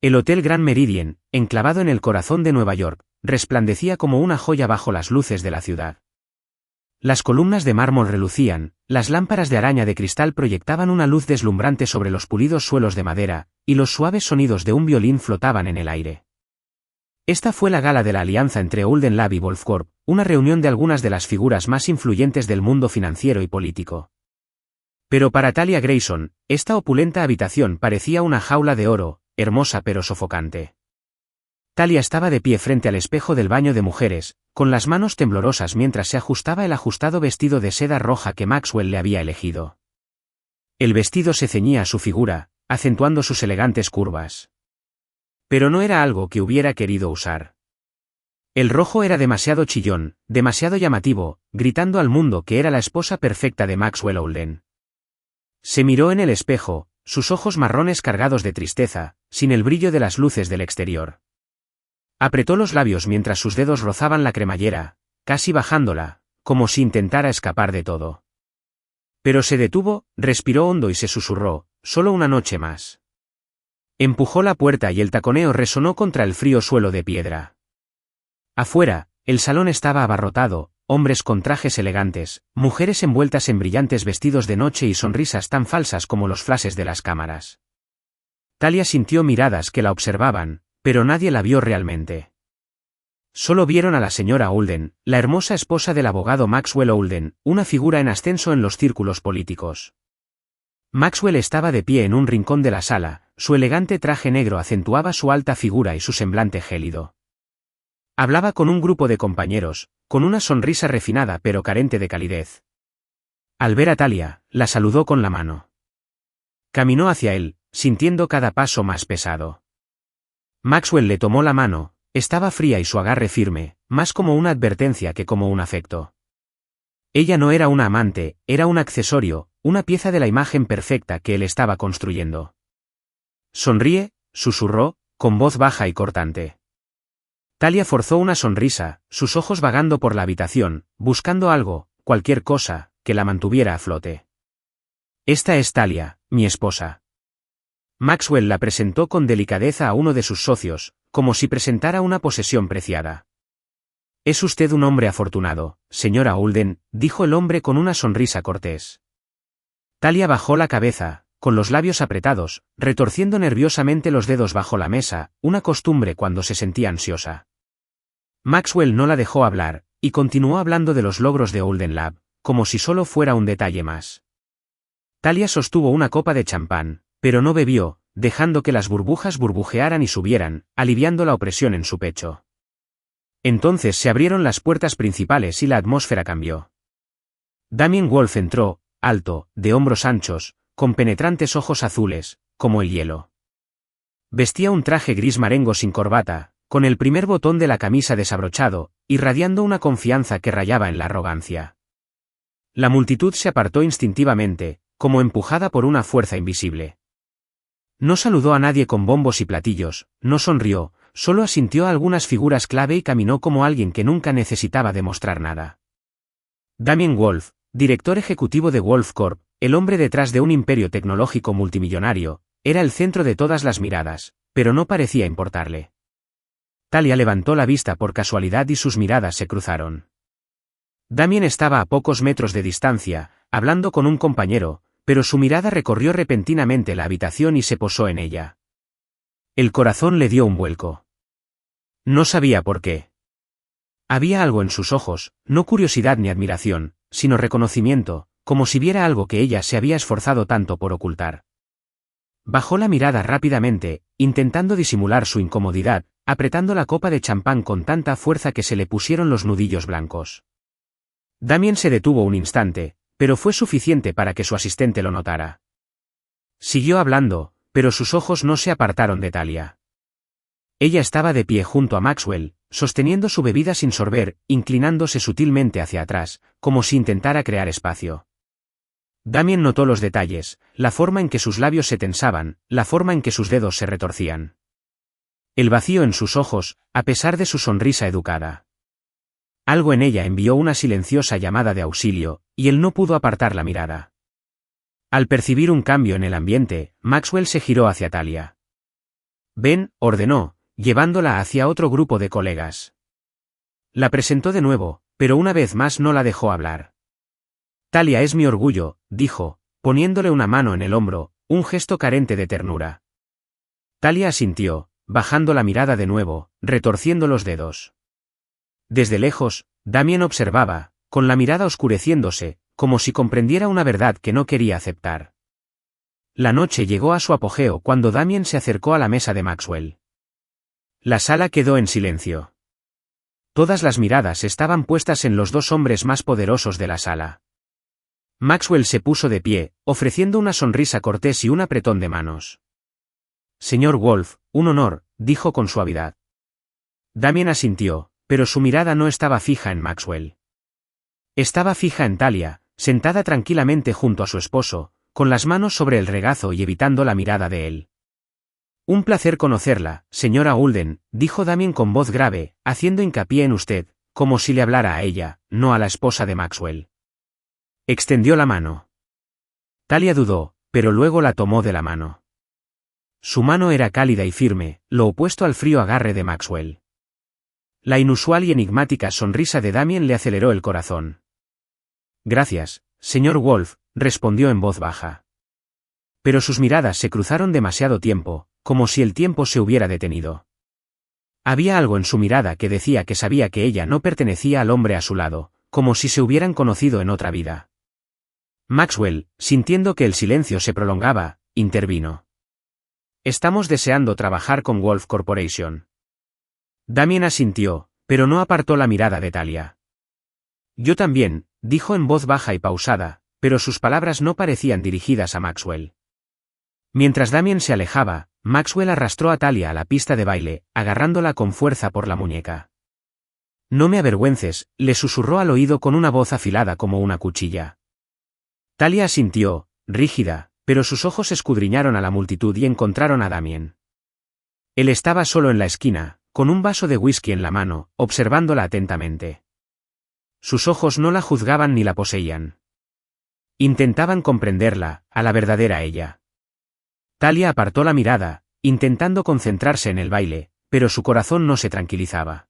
El Hotel Grand Meridien, enclavado en el corazón de Nueva York, resplandecía como una joya bajo las luces de la ciudad. Las columnas de mármol relucían, las lámparas de araña de cristal proyectaban una luz deslumbrante sobre los pulidos suelos de madera, y los suaves sonidos de un violín flotaban en el aire. Esta fue la gala de la alianza entre Holden Lab y Wolfcorp, una reunión de algunas de las figuras más influyentes del mundo financiero y político. Pero para Talia Grayson, esta opulenta habitación parecía una jaula de oro, hermosa pero sofocante. Talia estaba de pie frente al espejo del baño de mujeres, con las manos temblorosas mientras se ajustaba el ajustado vestido de seda roja que Maxwell le había elegido. El vestido se ceñía a su figura, acentuando sus elegantes curvas. Pero no era algo que hubiera querido usar. El rojo era demasiado chillón, demasiado llamativo, gritando al mundo que era la esposa perfecta de Maxwell Holden. Se miró en el espejo, sus ojos marrones cargados de tristeza, sin el brillo de las luces del exterior. Apretó los labios mientras sus dedos rozaban la cremallera, casi bajándola, como si intentara escapar de todo. Pero se detuvo, respiró hondo y se susurró, solo una noche más. Empujó la puerta y el taconeo resonó contra el frío suelo de piedra. Afuera, el salón estaba abarrotado, hombres con trajes elegantes, mujeres envueltas en brillantes vestidos de noche y sonrisas tan falsas como los flashes de las cámaras. Talia sintió miradas que la observaban, pero nadie la vio realmente. Solo vieron a la señora Holden, la hermosa esposa del abogado Maxwell Holden, una figura en ascenso en los círculos políticos. Maxwell estaba de pie en un rincón de la sala, su elegante traje negro acentuaba su alta figura y su semblante gélido. Hablaba con un grupo de compañeros, con una sonrisa refinada pero carente de calidez. Al ver a Talia, la saludó con la mano. Caminó hacia él, sintiendo cada paso más pesado. Maxwell le tomó la mano, estaba fría y su agarre firme, más como una advertencia que como un afecto. Ella no era una amante, era un accesorio, una pieza de la imagen perfecta que él estaba construyendo. Sonríe, susurró, con voz baja y cortante. Talia forzó una sonrisa, sus ojos vagando por la habitación, buscando algo, cualquier cosa, que la mantuviera a flote. Esta es Talia, mi esposa. Maxwell la presentó con delicadeza a uno de sus socios, como si presentara una posesión preciada. Es usted un hombre afortunado, señora Holden, dijo el hombre con una sonrisa cortés. Talia bajó la cabeza, con los labios apretados, retorciendo nerviosamente los dedos bajo la mesa, una costumbre cuando se sentía ansiosa. Maxwell no la dejó hablar, y continuó hablando de los logros de Holden Lab, como si solo fuera un detalle más. Talia sostuvo una copa de champán, pero no bebió, dejando que las burbujas burbujearan y subieran, aliviando la opresión en su pecho. Entonces se abrieron las puertas principales y la atmósfera cambió. Damien Wolf entró, alto, de hombros anchos, con penetrantes ojos azules, como el hielo. Vestía un traje gris marengo sin corbata, con el primer botón de la camisa desabrochado, irradiando una confianza que rayaba en la arrogancia. La multitud se apartó instintivamente, como empujada por una fuerza invisible. No saludó a nadie con bombos y platillos, no sonrió, solo asintió a algunas figuras clave y caminó como alguien que nunca necesitaba demostrar nada. Damien Wolf, director ejecutivo de Wolfcorp, el hombre detrás de un imperio tecnológico multimillonario, era el centro de todas las miradas, pero no parecía importarle. Talia levantó la vista por casualidad y sus miradas se cruzaron. Damien estaba a pocos metros de distancia, hablando con un compañero, pero su mirada recorrió repentinamente la habitación y se posó en ella. El corazón le dio un vuelco. No sabía por qué. Había algo en sus ojos, no curiosidad ni admiración, sino reconocimiento, como si viera algo que ella se había esforzado tanto por ocultar. Bajó la mirada rápidamente, intentando disimular su incomodidad, apretando la copa de champán con tanta fuerza que se le pusieron los nudillos blancos. Damien se detuvo un instante, pero fue suficiente para que su asistente lo notara. Siguió hablando, pero sus ojos no se apartaron de Talia. Ella estaba de pie junto a Maxwell, sosteniendo su bebida sin sorber, inclinándose sutilmente hacia atrás, como si intentara crear espacio. Damien notó los detalles, la forma en que sus labios se tensaban, la forma en que sus dedos se retorcían. El vacío en sus ojos, a pesar de su sonrisa educada. Algo en ella envió una silenciosa llamada de auxilio, y él no pudo apartar la mirada. Al percibir un cambio en el ambiente, Maxwell se giró hacia Talia. Ven, ordenó, llevándola hacia otro grupo de colegas. La presentó de nuevo, pero una vez más no la dejó hablar. Talia es mi orgullo, dijo, poniéndole una mano en el hombro, un gesto carente de ternura. Talia asintió, bajando la mirada de nuevo, retorciendo los dedos. Desde lejos, Damien observaba, con la mirada oscureciéndose, como si comprendiera una verdad que no quería aceptar. La noche llegó a su apogeo cuando Damien se acercó a la mesa de Maxwell. La sala quedó en silencio. Todas las miradas estaban puestas en los dos hombres más poderosos de la sala. Maxwell se puso de pie, ofreciendo una sonrisa cortés y un apretón de manos. Señor Wolf, un honor, dijo con suavidad. Damien asintió, pero su mirada no estaba fija en Maxwell. Estaba fija en Talia, sentada tranquilamente junto a su esposo, con las manos sobre el regazo y evitando la mirada de él. Un placer conocerla, señora Ulden, dijo Damien con voz grave, haciendo hincapié en usted, como si le hablara a ella, no a la esposa de Maxwell. Extendió la mano. Talia dudó, pero luego la tomó de la mano. Su mano era cálida y firme, lo opuesto al frío agarre de Maxwell. La inusual y enigmática sonrisa de Damien le aceleró el corazón. Gracias, señor Wolf, respondió en voz baja. Pero sus miradas se cruzaron demasiado tiempo, como si el tiempo se hubiera detenido. Había algo en su mirada que decía que sabía que ella no pertenecía al hombre a su lado, como si se hubieran conocido en otra vida. Maxwell, sintiendo que el silencio se prolongaba, intervino. Estamos deseando trabajar con Wolf Corporation. Damien asintió, pero no apartó la mirada de Talia. Yo también, dijo en voz baja y pausada, pero sus palabras no parecían dirigidas a Maxwell. Mientras Damien se alejaba, Maxwell arrastró a Talia a la pista de baile, agarrándola con fuerza por la muñeca. No me avergüences, le susurró al oído con una voz afilada como una cuchilla. Talia asintió, rígida, pero sus ojos escudriñaron a la multitud y encontraron a Damien. Él estaba solo en la esquina, con un vaso de whisky en la mano, observándola atentamente. Sus ojos no la juzgaban ni la poseían. Intentaban comprenderla, a la verdadera ella. Talia apartó la mirada, intentando concentrarse en el baile, pero su corazón no se tranquilizaba.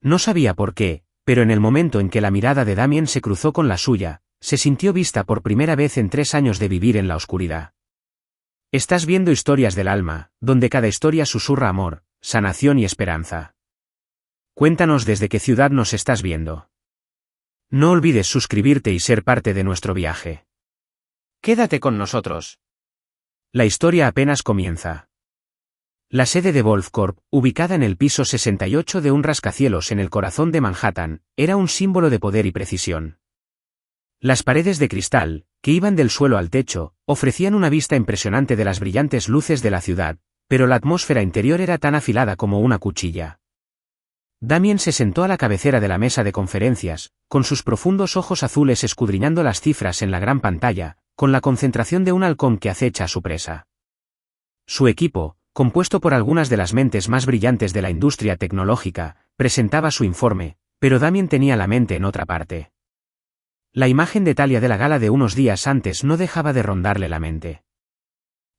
No sabía por qué, pero en el momento en que la mirada de Damien se cruzó con la suya, se sintió vista por primera vez en 3 años de vivir en la oscuridad. Estás viendo Historias del Alma, donde cada historia susurra amor, sanación y esperanza. Cuéntanos desde qué ciudad nos estás viendo. No olvides suscribirte y ser parte de nuestro viaje. Quédate con nosotros. La historia apenas comienza. La sede de Wolf Corp, ubicada en el piso 68 de un rascacielos en el corazón de Manhattan, era un símbolo de poder y precisión. Las paredes de cristal, que iban del suelo al techo, ofrecían una vista impresionante de las brillantes luces de la ciudad, pero la atmósfera interior era tan afilada como una cuchilla. Damien se sentó a la cabecera de la mesa de conferencias, con sus profundos ojos azules escudriñando las cifras en la gran pantalla, con la concentración de un halcón que acecha a su presa. Su equipo, compuesto por algunas de las mentes más brillantes de la industria tecnológica, presentaba su informe, pero Damien tenía la mente en otra parte. La imagen de Talia de la gala de unos días antes no dejaba de rondarle la mente.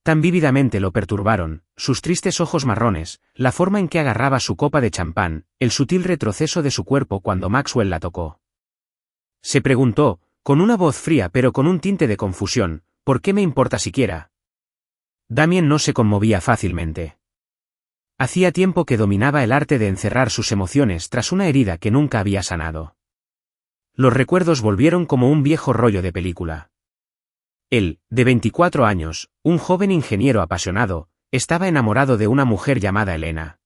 Tan vívidamente lo perturbaron, sus tristes ojos marrones, la forma en que agarraba su copa de champán, el sutil retroceso de su cuerpo cuando Maxwell la tocó. Se preguntó, con una voz fría pero con un tinte de confusión, ¿por qué me importa siquiera? Damien no se conmovía fácilmente. Hacía tiempo que dominaba el arte de encerrar sus emociones tras una herida que nunca había sanado. Los recuerdos volvieron como un viejo rollo de película. Él, de 24 años, un joven ingeniero apasionado, estaba enamorado de una mujer llamada Elena.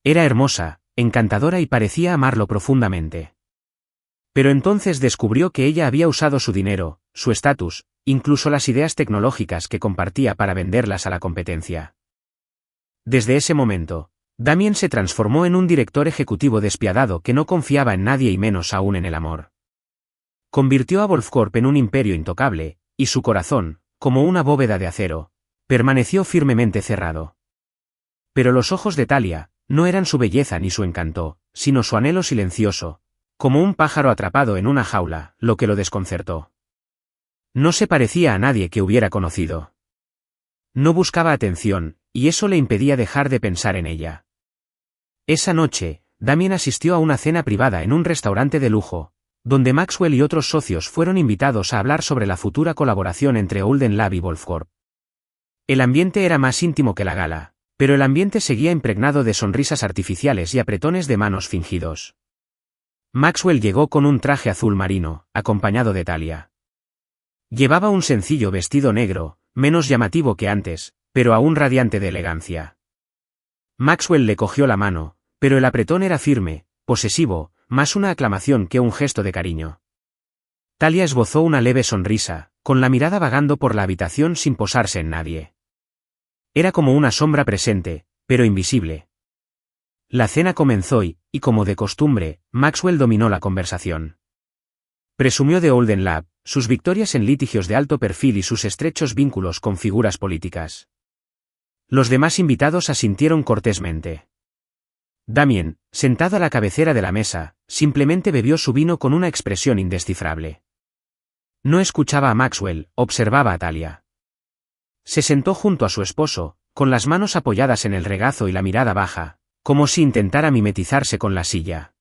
Era hermosa, encantadora y parecía amarlo profundamente. Pero entonces descubrió que ella había usado su dinero, su estatus, incluso las ideas tecnológicas que compartía para venderlas a la competencia. Desde ese momento, Damien se transformó en un director ejecutivo despiadado que no confiaba en nadie y menos aún en el amor. Convirtió a Wolfcorp en un imperio intocable, y su corazón, como una bóveda de acero, permaneció firmemente cerrado. Pero los ojos de Talia no eran su belleza ni su encanto, sino su anhelo silencioso, como un pájaro atrapado en una jaula, lo que lo desconcertó. No se parecía a nadie que hubiera conocido. No buscaba atención, y eso le impedía dejar de pensar en ella. Esa noche, Damien asistió a una cena privada en un restaurante de lujo, donde Maxwell y otros socios fueron invitados a hablar sobre la futura colaboración entre Olden Lab y Wolfcorp. El ambiente era más íntimo que la gala, pero el ambiente seguía impregnado de sonrisas artificiales y apretones de manos fingidos. Maxwell llegó con un traje azul marino, acompañado de Talia. Llevaba un sencillo vestido negro, menos llamativo que antes, pero aún radiante de elegancia. Maxwell le cogió la mano, pero el apretón era firme, posesivo, más una aclamación que un gesto de cariño. Talia esbozó una leve sonrisa, con la mirada vagando por la habitación sin posarse en nadie. Era como una sombra presente, pero invisible. La cena comenzó y, como de costumbre, Maxwell dominó la conversación. Presumió de Olden Lab, sus victorias en litigios de alto perfil y sus estrechos vínculos con figuras políticas. Los demás invitados asintieron cortésmente. Damien, sentado a la cabecera de la mesa, simplemente bebió su vino con una expresión indescifrable. No escuchaba a Maxwell, observaba a Talia. Se sentó junto a su esposo, con las manos apoyadas en el regazo y la mirada baja, como si intentara mimetizarse con la silla.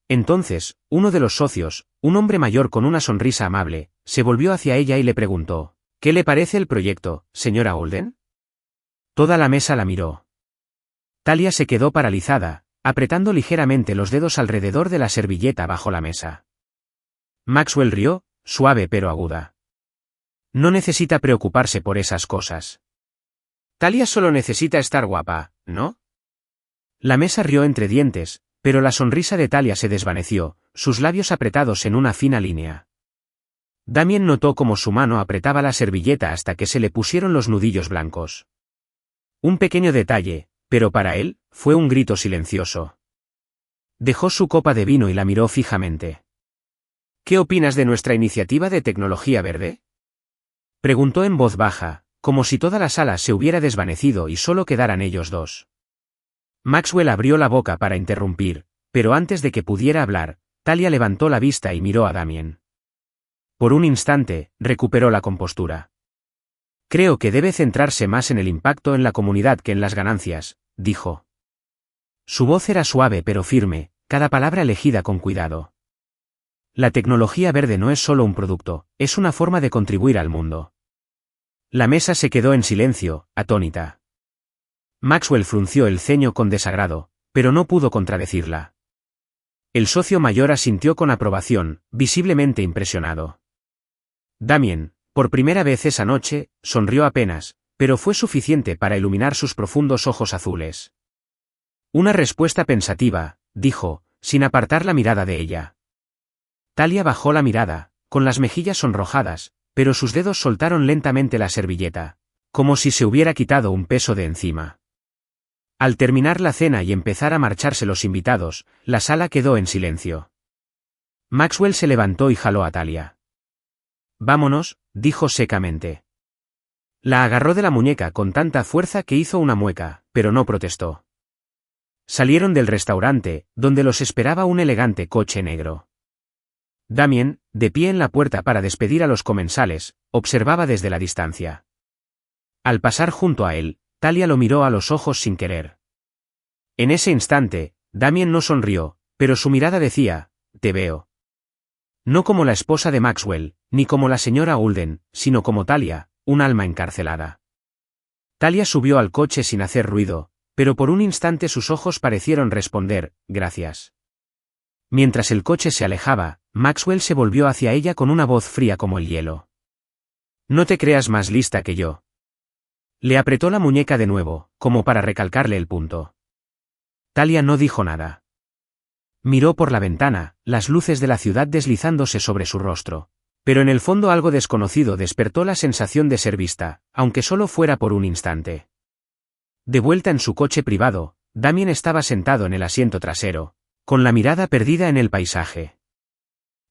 Entonces, uno de los socios, un hombre mayor con una sonrisa amable, se volvió hacia ella y le preguntó: ¿Qué le parece el proyecto, señora Olden? Toda la mesa la miró. Talia se quedó paralizada, apretando ligeramente los dedos alrededor de la servilleta bajo la mesa. Maxwell rió, suave pero aguda. No necesita preocuparse por esas cosas. Talia solo necesita estar guapa, ¿no? La mesa rió entre dientes, pero la sonrisa de Talia se desvaneció, sus labios apretados en una fina línea. Damien notó cómo su mano apretaba la servilleta hasta que se le pusieron los nudillos blancos. Un pequeño detalle, pero para él, fue un grito silencioso. Dejó su copa de vino y la miró fijamente. ¿Qué opinas de nuestra iniciativa de tecnología verde? Preguntó en voz baja, como si toda la sala se hubiera desvanecido y solo quedaran ellos dos. Maxwell abrió la boca para interrumpir, pero antes de que pudiera hablar, Talia levantó la vista y miró a Damien. Por un instante, recuperó la compostura. Creo que debe centrarse más en el impacto en la comunidad que en las ganancias, dijo. Su voz era suave pero firme, cada palabra elegida con cuidado. La tecnología verde no es solo un producto, es una forma de contribuir al mundo. La mesa se quedó en silencio, atónita. Maxwell frunció el ceño con desagrado, pero no pudo contradecirla. El socio mayor asintió con aprobación, visiblemente impresionado. Damien, por primera vez esa noche, sonrió apenas, pero fue suficiente para iluminar sus profundos ojos azules. Una respuesta pensativa, dijo, sin apartar la mirada de ella. Talia bajó la mirada, con las mejillas sonrojadas, pero sus dedos soltaron lentamente la servilleta, como si se hubiera quitado un peso de encima. Al terminar la cena y empezar a marcharse los invitados, la sala quedó en silencio. Maxwell se levantó y jaló a Talia. Vámonos, dijo secamente. La agarró de la muñeca con tanta fuerza que hizo una mueca, pero no protestó. Salieron del restaurante, donde los esperaba un elegante coche negro. Damien, de pie en la puerta para despedir a los comensales, observaba desde la distancia. Al pasar junto a él, Talia lo miró a los ojos sin querer. En ese instante, Damien no sonrió, pero su mirada decía: te veo. No como la esposa de Maxwell, ni como la señora Olden, sino como Talia, un alma encarcelada. Talia subió al coche sin hacer ruido, pero por un instante sus ojos parecieron responder: gracias. Mientras el coche se alejaba, Maxwell se volvió hacia ella con una voz fría como el hielo. No te creas más lista que yo. Le apretó la muñeca de nuevo, como para recalcarle el punto. Talia no dijo nada. Miró por la ventana, las luces de la ciudad deslizándose sobre su rostro. Pero en el fondo algo desconocido despertó la sensación de ser vista, aunque solo fuera por un instante. De vuelta en su coche privado, Damien estaba sentado en el asiento trasero, con la mirada perdida en el paisaje.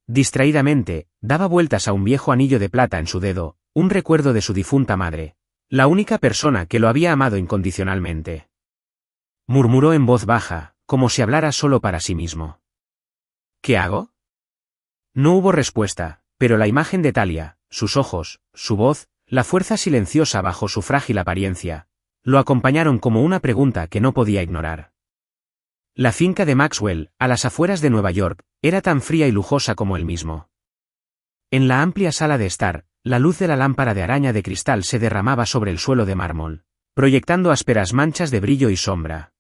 Distraídamente, daba vueltas a un viejo anillo de plata en su dedo, un recuerdo de su difunta madre. La única persona que lo había amado incondicionalmente. Murmuró en voz baja, como si hablara solo para sí mismo. ¿Qué hago? No hubo respuesta, pero la imagen de Talia, sus ojos, su voz, la fuerza silenciosa bajo su frágil apariencia, Lo acompañaron como una pregunta que no podía ignorar. La finca de Maxwell, a las afueras de Nueva York, era tan fría y lujosa como él mismo. En la amplia sala de estar, la luz de la lámpara de araña de cristal se derramaba sobre el suelo de mármol, proyectando ásperas manchas de brillo y sombra.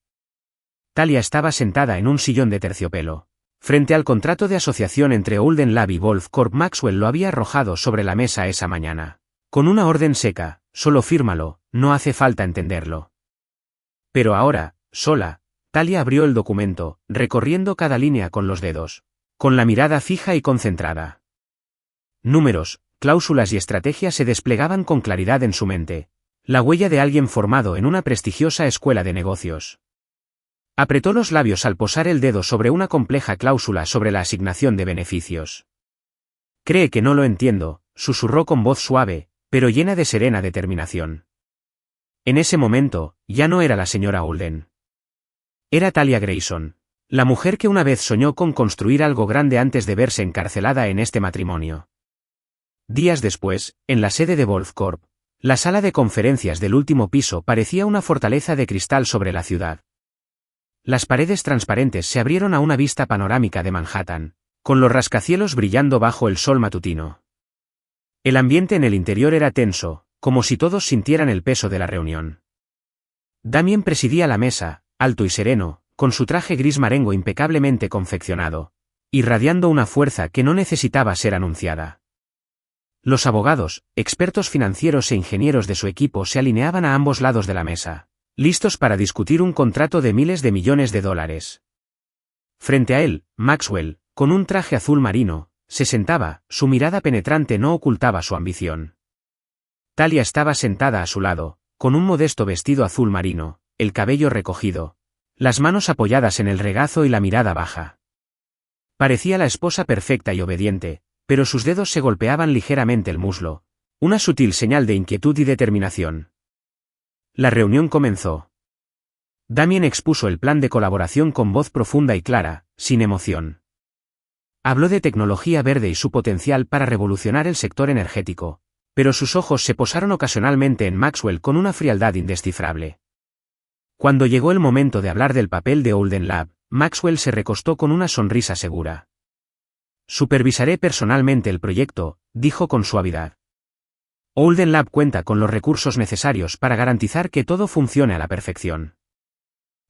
Talia estaba sentada en un sillón de terciopelo. Frente al contrato de asociación entre Holden Lab y Wolf Corp. Maxwell lo había arrojado sobre la mesa esa mañana. Con una orden seca, solo fírmalo, no hace falta entenderlo. Pero ahora, sola, Talia abrió el documento, recorriendo cada línea con los dedos, con la mirada fija y concentrada. Números, cláusulas y estrategias se desplegaban con claridad en su mente, la huella de alguien formado en una prestigiosa escuela de negocios. Apretó los labios al posar el dedo sobre una compleja cláusula sobre la asignación de beneficios. Cree que no lo entiendo, susurró con voz suave, pero llena de serena determinación. En ese momento, ya no era la señora Holden. Era Talia Grayson, la mujer que una vez soñó con construir algo grande antes de verse encarcelada en este matrimonio. Días después, en la sede de Wolf Corp, la sala de conferencias del último piso parecía una fortaleza de cristal sobre la ciudad. Las paredes transparentes se abrieron a una vista panorámica de Manhattan, con los rascacielos brillando bajo el sol matutino. El ambiente en el interior era tenso, como si todos sintieran el peso de la reunión. Damien presidía la mesa, alto y sereno, con su traje gris marengo impecablemente confeccionado, irradiando una fuerza que no necesitaba ser anunciada. Los abogados, expertos financieros e ingenieros de su equipo se alineaban a ambos lados de la mesa, listos para discutir un contrato de miles de millones de dólares. Frente a él, Maxwell, con un traje azul marino, se sentaba, su mirada penetrante no ocultaba su ambición. Talia estaba sentada a su lado, con un modesto vestido azul marino, el cabello recogido, las manos apoyadas en el regazo y la mirada baja. Parecía la esposa perfecta y obediente, pero sus dedos se golpeaban ligeramente el muslo, una sutil señal de inquietud y determinación. La reunión comenzó. Damien expuso el plan de colaboración con voz profunda y clara, sin emoción. Habló de tecnología verde y su potencial para revolucionar el sector energético, pero sus ojos se posaron ocasionalmente en Maxwell con una frialdad indescifrable. Cuando llegó el momento de hablar del papel de Holden Lab, Maxwell se recostó con una sonrisa segura. Supervisaré personalmente el proyecto, dijo con suavidad. Holden Lab cuenta con los recursos necesarios para garantizar que todo funcione a la perfección.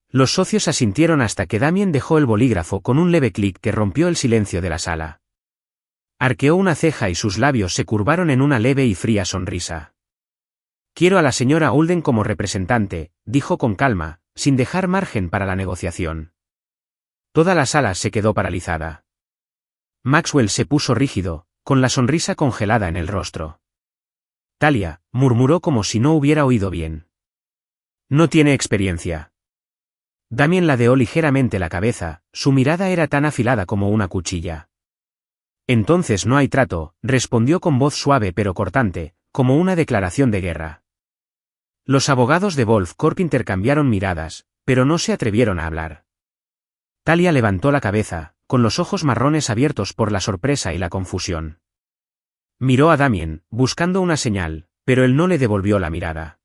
Los socios asintieron hasta que Damien dejó el bolígrafo con un leve clic que rompió el silencio de la sala. Arqueó una ceja y sus labios se curvaron en una leve y fría sonrisa. Quiero a la señora Holden como representante, dijo con calma, sin dejar margen para la negociación. Toda la sala se quedó paralizada. Maxwell se puso rígido, con la sonrisa congelada en el rostro. Talia, murmuró como si no hubiera oído bien. No tiene experiencia. Damien ladeó ligeramente la cabeza, su mirada era tan afilada como una cuchilla. Entonces no hay trato, respondió con voz suave pero cortante, como una declaración de guerra. Los abogados de Wolf Corp intercambiaron miradas, pero no se atrevieron a hablar. Talia levantó la cabeza, con los ojos marrones abiertos por la sorpresa y la confusión. Miró a Damien, buscando una señal, pero él no le devolvió la mirada.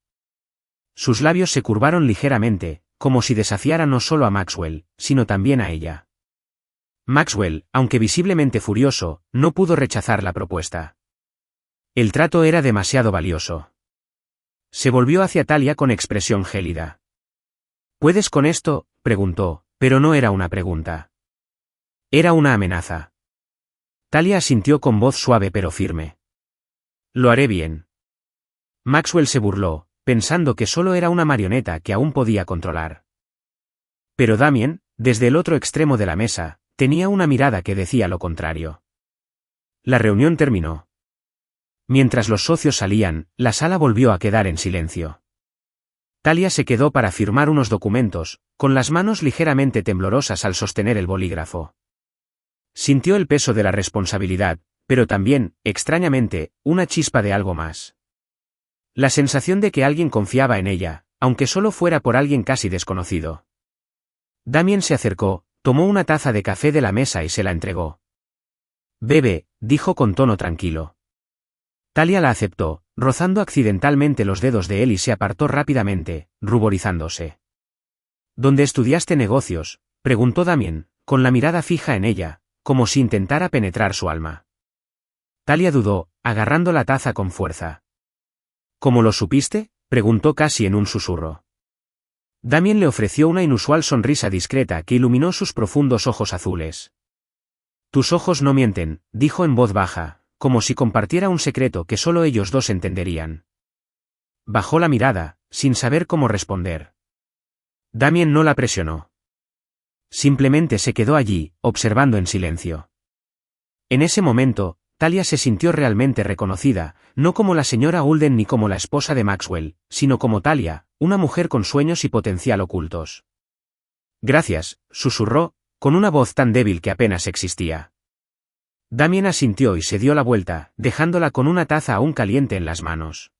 Sus labios se curvaron ligeramente, como si desafiara no solo a Maxwell, sino también a ella. Maxwell, aunque visiblemente furioso, no pudo rechazar la propuesta. El trato era demasiado valioso. Se volvió hacia Talia con expresión gélida. ¿Puedes con esto?, preguntó, pero no era una pregunta. Era una amenaza. Talia asintió con voz suave pero firme. Lo haré bien. Maxwell se burló, pensando que solo era una marioneta que aún podía controlar. Pero Damien, desde el otro extremo de la mesa, tenía una mirada que decía lo contrario. La reunión terminó. Mientras los socios salían, la sala volvió a quedar en silencio. Talia se quedó para firmar unos documentos, con las manos ligeramente temblorosas al sostener el bolígrafo. Sintió el peso de la responsabilidad, pero también, extrañamente, una chispa de algo más. La sensación de que alguien confiaba en ella, aunque solo fuera por alguien casi desconocido. Damien se acercó, tomó una taza de café de la mesa y se la entregó. Bebe, dijo con tono tranquilo. Talia la aceptó, rozando accidentalmente los dedos de él y se apartó rápidamente, ruborizándose. ¿Dónde estudiaste negocios?, preguntó Damien, con la mirada fija en ella, como si intentara penetrar su alma. Talia dudó, agarrando la taza con fuerza. ¿Cómo lo supiste?, preguntó casi en un susurro. Damien le ofreció una inusual sonrisa discreta que iluminó sus profundos ojos azules. Tus ojos no mienten, dijo en voz baja, como si compartiera un secreto que solo ellos dos entenderían. Bajó la mirada, sin saber cómo responder. Damien no la presionó. Simplemente se quedó allí, observando en silencio. En ese momento, Talia se sintió realmente reconocida, no como la señora Ulden ni como la esposa de Maxwell, sino como Talia, una mujer con sueños y potencial ocultos. Gracias, susurró, con una voz tan débil que apenas existía. Damien asintió y se dio la vuelta, dejándola con una taza aún caliente en las manos.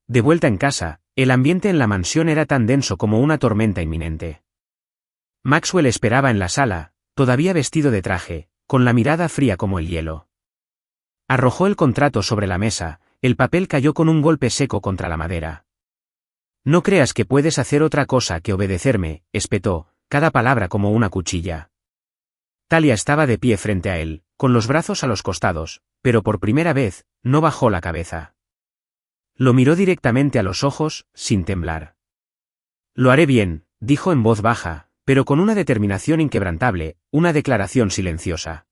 De vuelta en casa, el ambiente en la mansión era tan denso como una tormenta inminente. Maxwell esperaba en la sala, todavía vestido de traje, con la mirada fría como el hielo. Arrojó el contrato sobre la mesa, el papel cayó con un golpe seco contra la madera. No creas que puedes hacer otra cosa que obedecerme, espetó, cada palabra como una cuchilla. Talia estaba de pie frente a él, con los brazos a los costados, pero por primera vez, no bajó la cabeza. Lo miró directamente a los ojos, sin temblar. Lo haré bien, dijo en voz baja, pero con una determinación inquebrantable, una declaración silenciosa.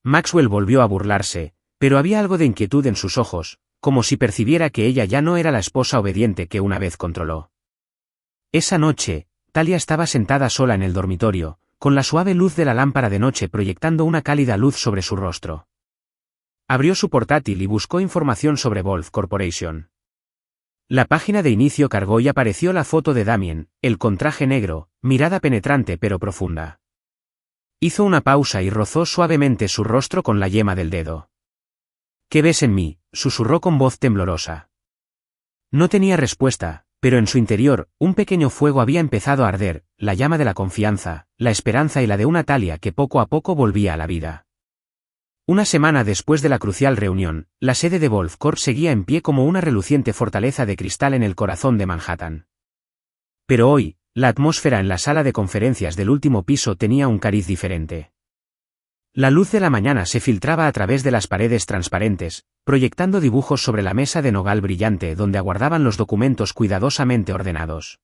Maxwell volvió a burlarse, pero había algo de inquietud en sus ojos, como si percibiera que ella ya no era la esposa obediente que una vez controló. Esa noche, Talia estaba sentada sola en el dormitorio, con la suave luz de la lámpara de noche proyectando una cálida luz sobre su rostro. Abrió su portátil y buscó información sobre Wolf Corporation. La página de inicio cargó y apareció la foto de Damien, el con traje negro, mirada penetrante pero profunda. Hizo una pausa y rozó suavemente su rostro con la yema del dedo. ¿Qué ves en mí?, susurró con voz temblorosa. No tenía respuesta, pero en su interior, un pequeño fuego había empezado a arder, la llama de la confianza, la esperanza y la de una Talia que poco a poco volvía a la vida. Una semana después de la crucial reunión, la sede de Wolf Corp seguía en pie como una reluciente fortaleza de cristal en el corazón de Manhattan. Pero hoy, la atmósfera en la sala de conferencias del último piso tenía un cariz diferente. La luz de la mañana se filtraba a través de las paredes transparentes, proyectando dibujos sobre la mesa de nogal brillante donde aguardaban los documentos cuidadosamente ordenados.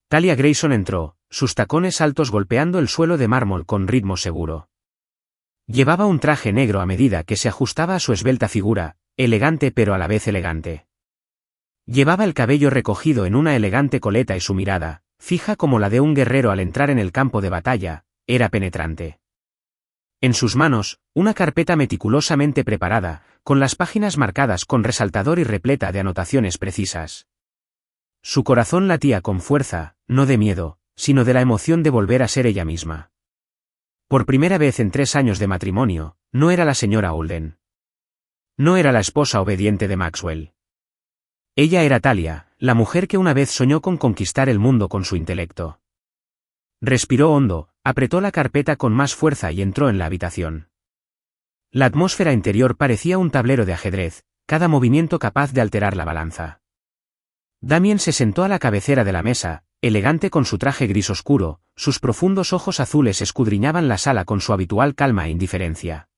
Talia Grayson entró, sus tacones altos golpeando el suelo de mármol con ritmo seguro. Llevaba un traje negro a medida que se ajustaba a su esbelta figura, elegante pero a la vez elegante. Llevaba el cabello recogido en una elegante coleta y su mirada, fija como la de un guerrero al entrar en el campo de batalla, era penetrante. En sus manos, una carpeta meticulosamente preparada, con las páginas marcadas con resaltador y repleta de anotaciones precisas. Su corazón latía con fuerza, no de miedo, sino de la emoción de volver a ser ella misma. Por primera vez en 3 años de matrimonio, no era la señora Ulden. No era la esposa obediente de Maxwell. Ella era Talia, la mujer que una vez soñó con conquistar el mundo con su intelecto. Respiró hondo, apretó la carpeta con más fuerza y entró en la habitación. La atmósfera interior parecía un tablero de ajedrez, cada movimiento capaz de alterar la balanza. Damien se sentó a la cabecera de la mesa, elegante con su traje gris oscuro, sus profundos ojos azules escudriñaban la sala con su habitual calma e indiferencia.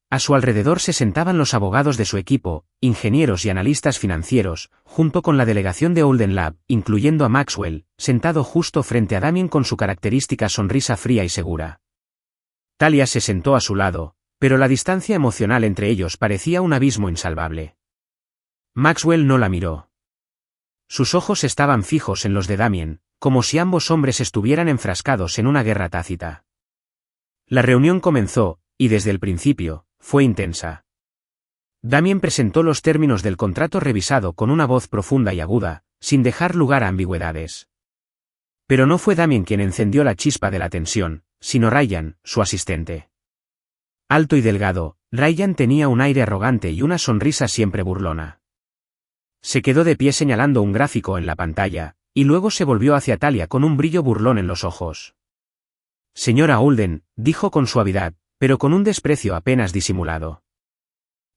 A su alrededor se sentaban los abogados de su equipo, ingenieros y analistas financieros, junto con la delegación de Ulden Lab, incluyendo a Maxwell, sentado justo frente a Damien con su característica sonrisa fría y segura. Talia se sentó a su lado, pero la distancia emocional entre ellos parecía un abismo insalvable. Maxwell no la miró. Sus ojos estaban fijos en los de Damien, como si ambos hombres estuvieran enfrascados en una guerra tácita. La reunión comenzó, y desde el principio, fue intensa. Damien presentó los términos del contrato revisado con una voz profunda y aguda, sin dejar lugar a ambigüedades. Pero no fue Damien quien encendió la chispa de la tensión, sino Ryan, su asistente. Alto y delgado, Ryan tenía un aire arrogante y una sonrisa siempre burlona. Se quedó de pie señalando un gráfico en la pantalla, y luego se volvió hacia Talia con un brillo burlón en los ojos. Señora Ulden, dijo con suavidad, pero con un desprecio apenas disimulado.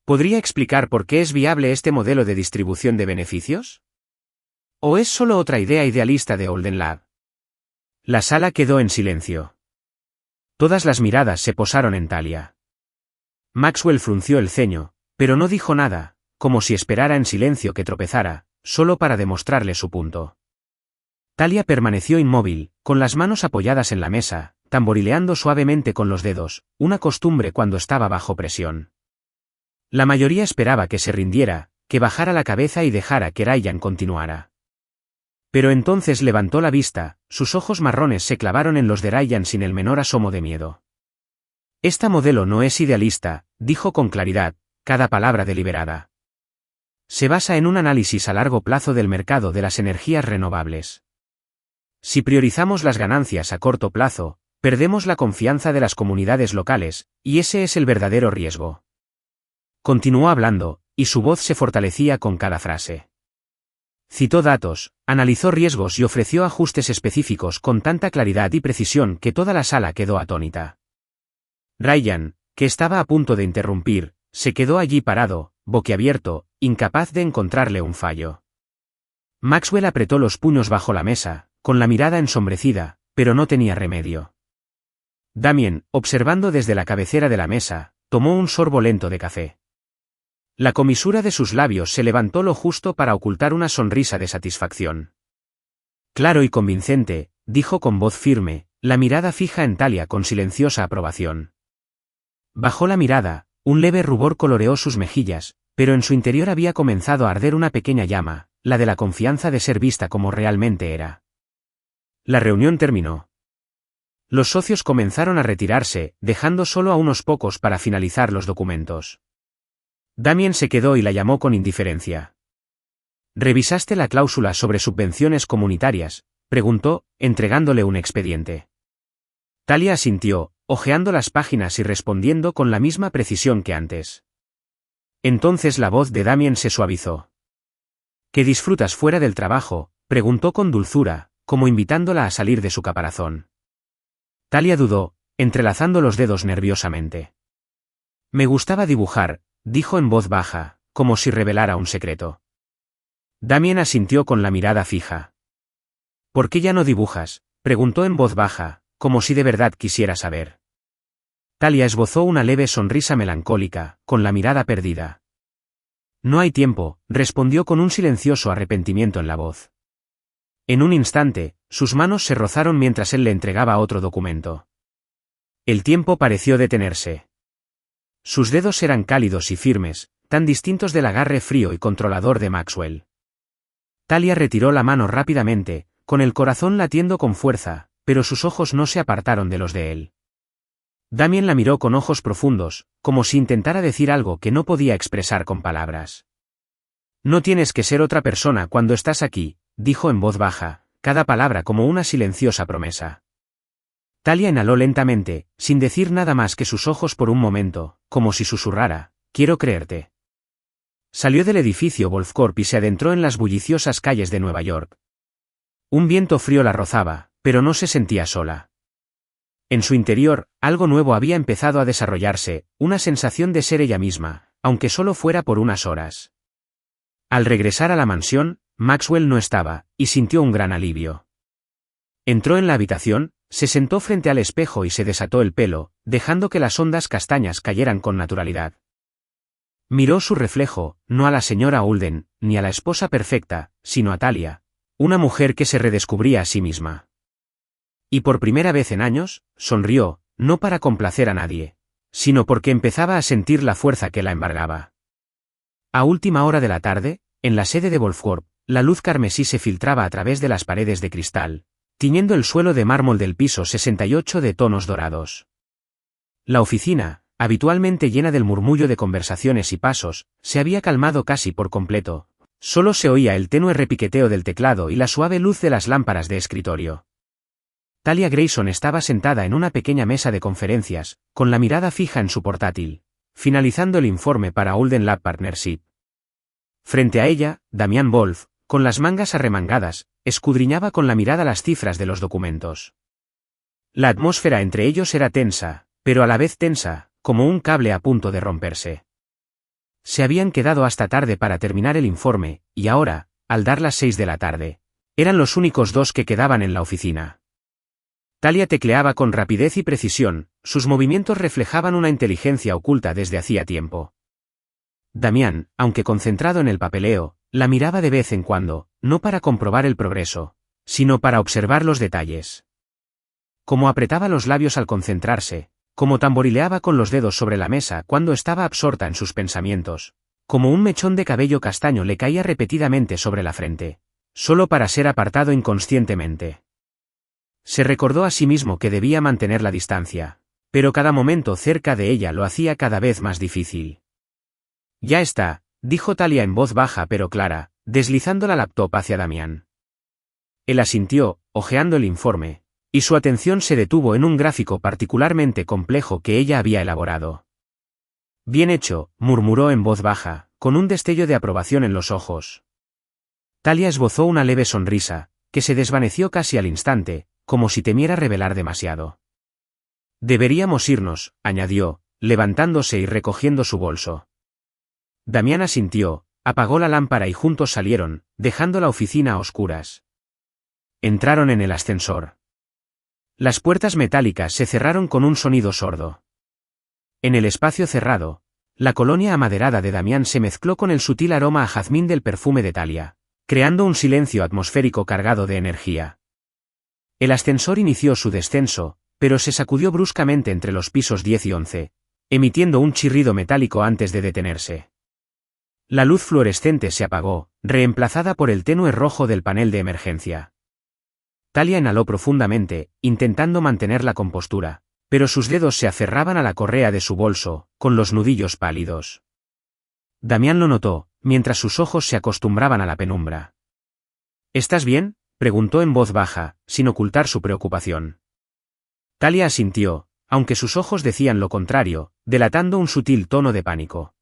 ¿Podría explicar por qué es viable este modelo de distribución de beneficios? ¿O es solo otra idea idealista de Olden Lab? La sala quedó en silencio. Todas las miradas se posaron en Talia. Maxwell frunció el ceño, pero no dijo nada, como si esperara en silencio que tropezara, solo para demostrarle su punto. Talia permaneció inmóvil, con las manos apoyadas en la mesa, tamborileando suavemente con los dedos, una costumbre cuando estaba bajo presión. La mayoría esperaba que se rindiera, que bajara la cabeza y dejara que Ryan continuara. Pero entonces levantó la vista, sus ojos marrones se clavaron en los de Ryan sin el menor asomo de miedo. Esta modelo no es idealista, dijo con claridad, cada palabra deliberada. Se basa en un análisis a largo plazo del mercado de las energías renovables. Si priorizamos las ganancias a corto plazo, perdemos la confianza de las comunidades locales, y ese es el verdadero riesgo. Continuó hablando, y su voz se fortalecía con cada frase. Citó datos, analizó riesgos y ofreció ajustes específicos con tanta claridad y precisión que toda la sala quedó atónita. Ryan, que estaba a punto de interrumpir, se quedó allí parado, boquiabierto, incapaz de encontrarle un fallo. Maxwell apretó los puños bajo la mesa, con la mirada ensombrecida, pero no tenía remedio. Damien, observando desde la cabecera de la mesa, tomó un sorbo lento de café. La comisura de sus labios se levantó lo justo para ocultar una sonrisa de satisfacción. Claro y convincente, dijo con voz firme, la mirada fija en Talia con silenciosa aprobación. Bajó la mirada, un leve rubor coloreó sus mejillas, pero en su interior había comenzado a arder una pequeña llama, la de la confianza de ser vista como realmente era. La reunión terminó. Los socios comenzaron a retirarse, dejando solo a unos pocos para finalizar los documentos. Damien se quedó y la llamó con indiferencia. ¿Revisaste la cláusula sobre subvenciones comunitarias?, preguntó, entregándole un expediente. Talia asintió, hojeando las páginas y respondiendo con la misma precisión que antes. Entonces la voz de Damien se suavizó. ¿Qué disfrutas fuera del trabajo?, preguntó con dulzura, como invitándola a salir de su caparazón. Talia dudó, entrelazando los dedos nerviosamente. Me gustaba dibujar, dijo en voz baja, como si revelara un secreto. Damien asintió con la mirada fija. ¿Por qué ya no dibujas?, preguntó en voz baja, como si de verdad quisiera saber. Talia esbozó una leve sonrisa melancólica, con la mirada perdida. No hay tiempo, respondió con un silencioso arrepentimiento en la voz. En un instante, sus manos se rozaron mientras él le entregaba otro documento. El tiempo pareció detenerse. Sus dedos eran cálidos y firmes, tan distintos del agarre frío y controlador de Maxwell. Talia retiró la mano rápidamente, con el corazón latiendo con fuerza, pero sus ojos no se apartaron de los de él. Damien la miró con ojos profundos, como si intentara decir algo que no podía expresar con palabras. No tienes que ser otra persona cuando estás aquí, dijo en voz baja, cada palabra como una silenciosa promesa. Talia inhaló lentamente, sin decir nada más que sus ojos por un momento, como si susurrara, quiero creerte. Salió del edificio Wolfcorp y se adentró en las bulliciosas calles de Nueva York. Un viento frío la rozaba, pero no se sentía sola. En su interior, algo nuevo había empezado a desarrollarse, una sensación de ser ella misma, aunque solo fuera por unas horas. Al regresar a la mansión, Maxwell no estaba, y sintió un gran alivio. Entró en la habitación, se sentó frente al espejo y se desató el pelo, dejando que las ondas castañas cayeran con naturalidad. Miró su reflejo, no a la señora Olden, ni a la esposa perfecta, sino a Talia, una mujer que se redescubría a sí misma. Y por primera vez en años, sonrió, no para complacer a nadie, sino porque empezaba a sentir la fuerza que la embargaba. A última hora de la tarde, en la sede de Wolfcorp, la luz carmesí se filtraba a través de las paredes de cristal, tiñendo el suelo de mármol del piso 68 de tonos dorados. La oficina, habitualmente llena del murmullo de conversaciones y pasos, se había calmado casi por completo. Solo se oía el tenue repiqueteo del teclado y la suave luz de las lámparas de escritorio. Talia Grayson estaba sentada en una pequeña mesa de conferencias, con la mirada fija en su portátil, finalizando el informe para Olden Lab Partnership. Frente a ella, Damian Wolf, con las mangas arremangadas, escudriñaba con la mirada las cifras de los documentos. La atmósfera entre ellos era tensa, pero a la vez tensa, como un cable a punto de romperse. Se habían quedado hasta tarde para terminar el informe, y ahora, al dar las 6 de la tarde, eran los únicos dos que quedaban en la oficina. Talia tecleaba con rapidez y precisión, sus movimientos reflejaban una inteligencia oculta desde hacía tiempo. Damián, aunque concentrado en el papeleo, la miraba de vez en cuando, no para comprobar el progreso, sino para observar los detalles. Cómo apretaba los labios al concentrarse, cómo tamborileaba con los dedos sobre la mesa cuando estaba absorta en sus pensamientos, como un mechón de cabello castaño le caía repetidamente sobre la frente, solo para ser apartado inconscientemente. Se recordó a sí mismo que debía mantener la distancia, pero cada momento cerca de ella lo hacía cada vez más difícil. Ya está, dijo Talia en voz baja pero clara, deslizando la laptop hacia Damián. Él asintió, hojeando el informe, y su atención se detuvo en un gráfico particularmente complejo que ella había elaborado. Bien hecho, murmuró en voz baja, con un destello de aprobación en los ojos. Talia esbozó una leve sonrisa, que se desvaneció casi al instante, como si temiera revelar demasiado. Deberíamos irnos, añadió, levantándose y recogiendo su bolso. Damián asintió, apagó la lámpara y juntos salieron, dejando la oficina a oscuras. Entraron en el ascensor. Las puertas metálicas se cerraron con un sonido sordo. En el espacio cerrado, la colonia amaderada de Damián se mezcló con el sutil aroma a jazmín del perfume de Talia, creando un silencio atmosférico cargado de energía. El ascensor inició su descenso, pero se sacudió bruscamente entre los pisos 10 y 11, emitiendo un chirrido metálico antes de detenerse. La luz fluorescente se apagó, reemplazada por el tenue rojo del panel de emergencia. Talia inhaló profundamente, intentando mantener la compostura, pero sus dedos se aferraban a la correa de su bolso, con los nudillos pálidos. Damián lo notó, mientras sus ojos se acostumbraban a la penumbra. ¿Estás bien?, preguntó en voz baja, sin ocultar su preocupación. Talia asintió, aunque sus ojos decían lo contrario, delatando un sutil tono de pánico.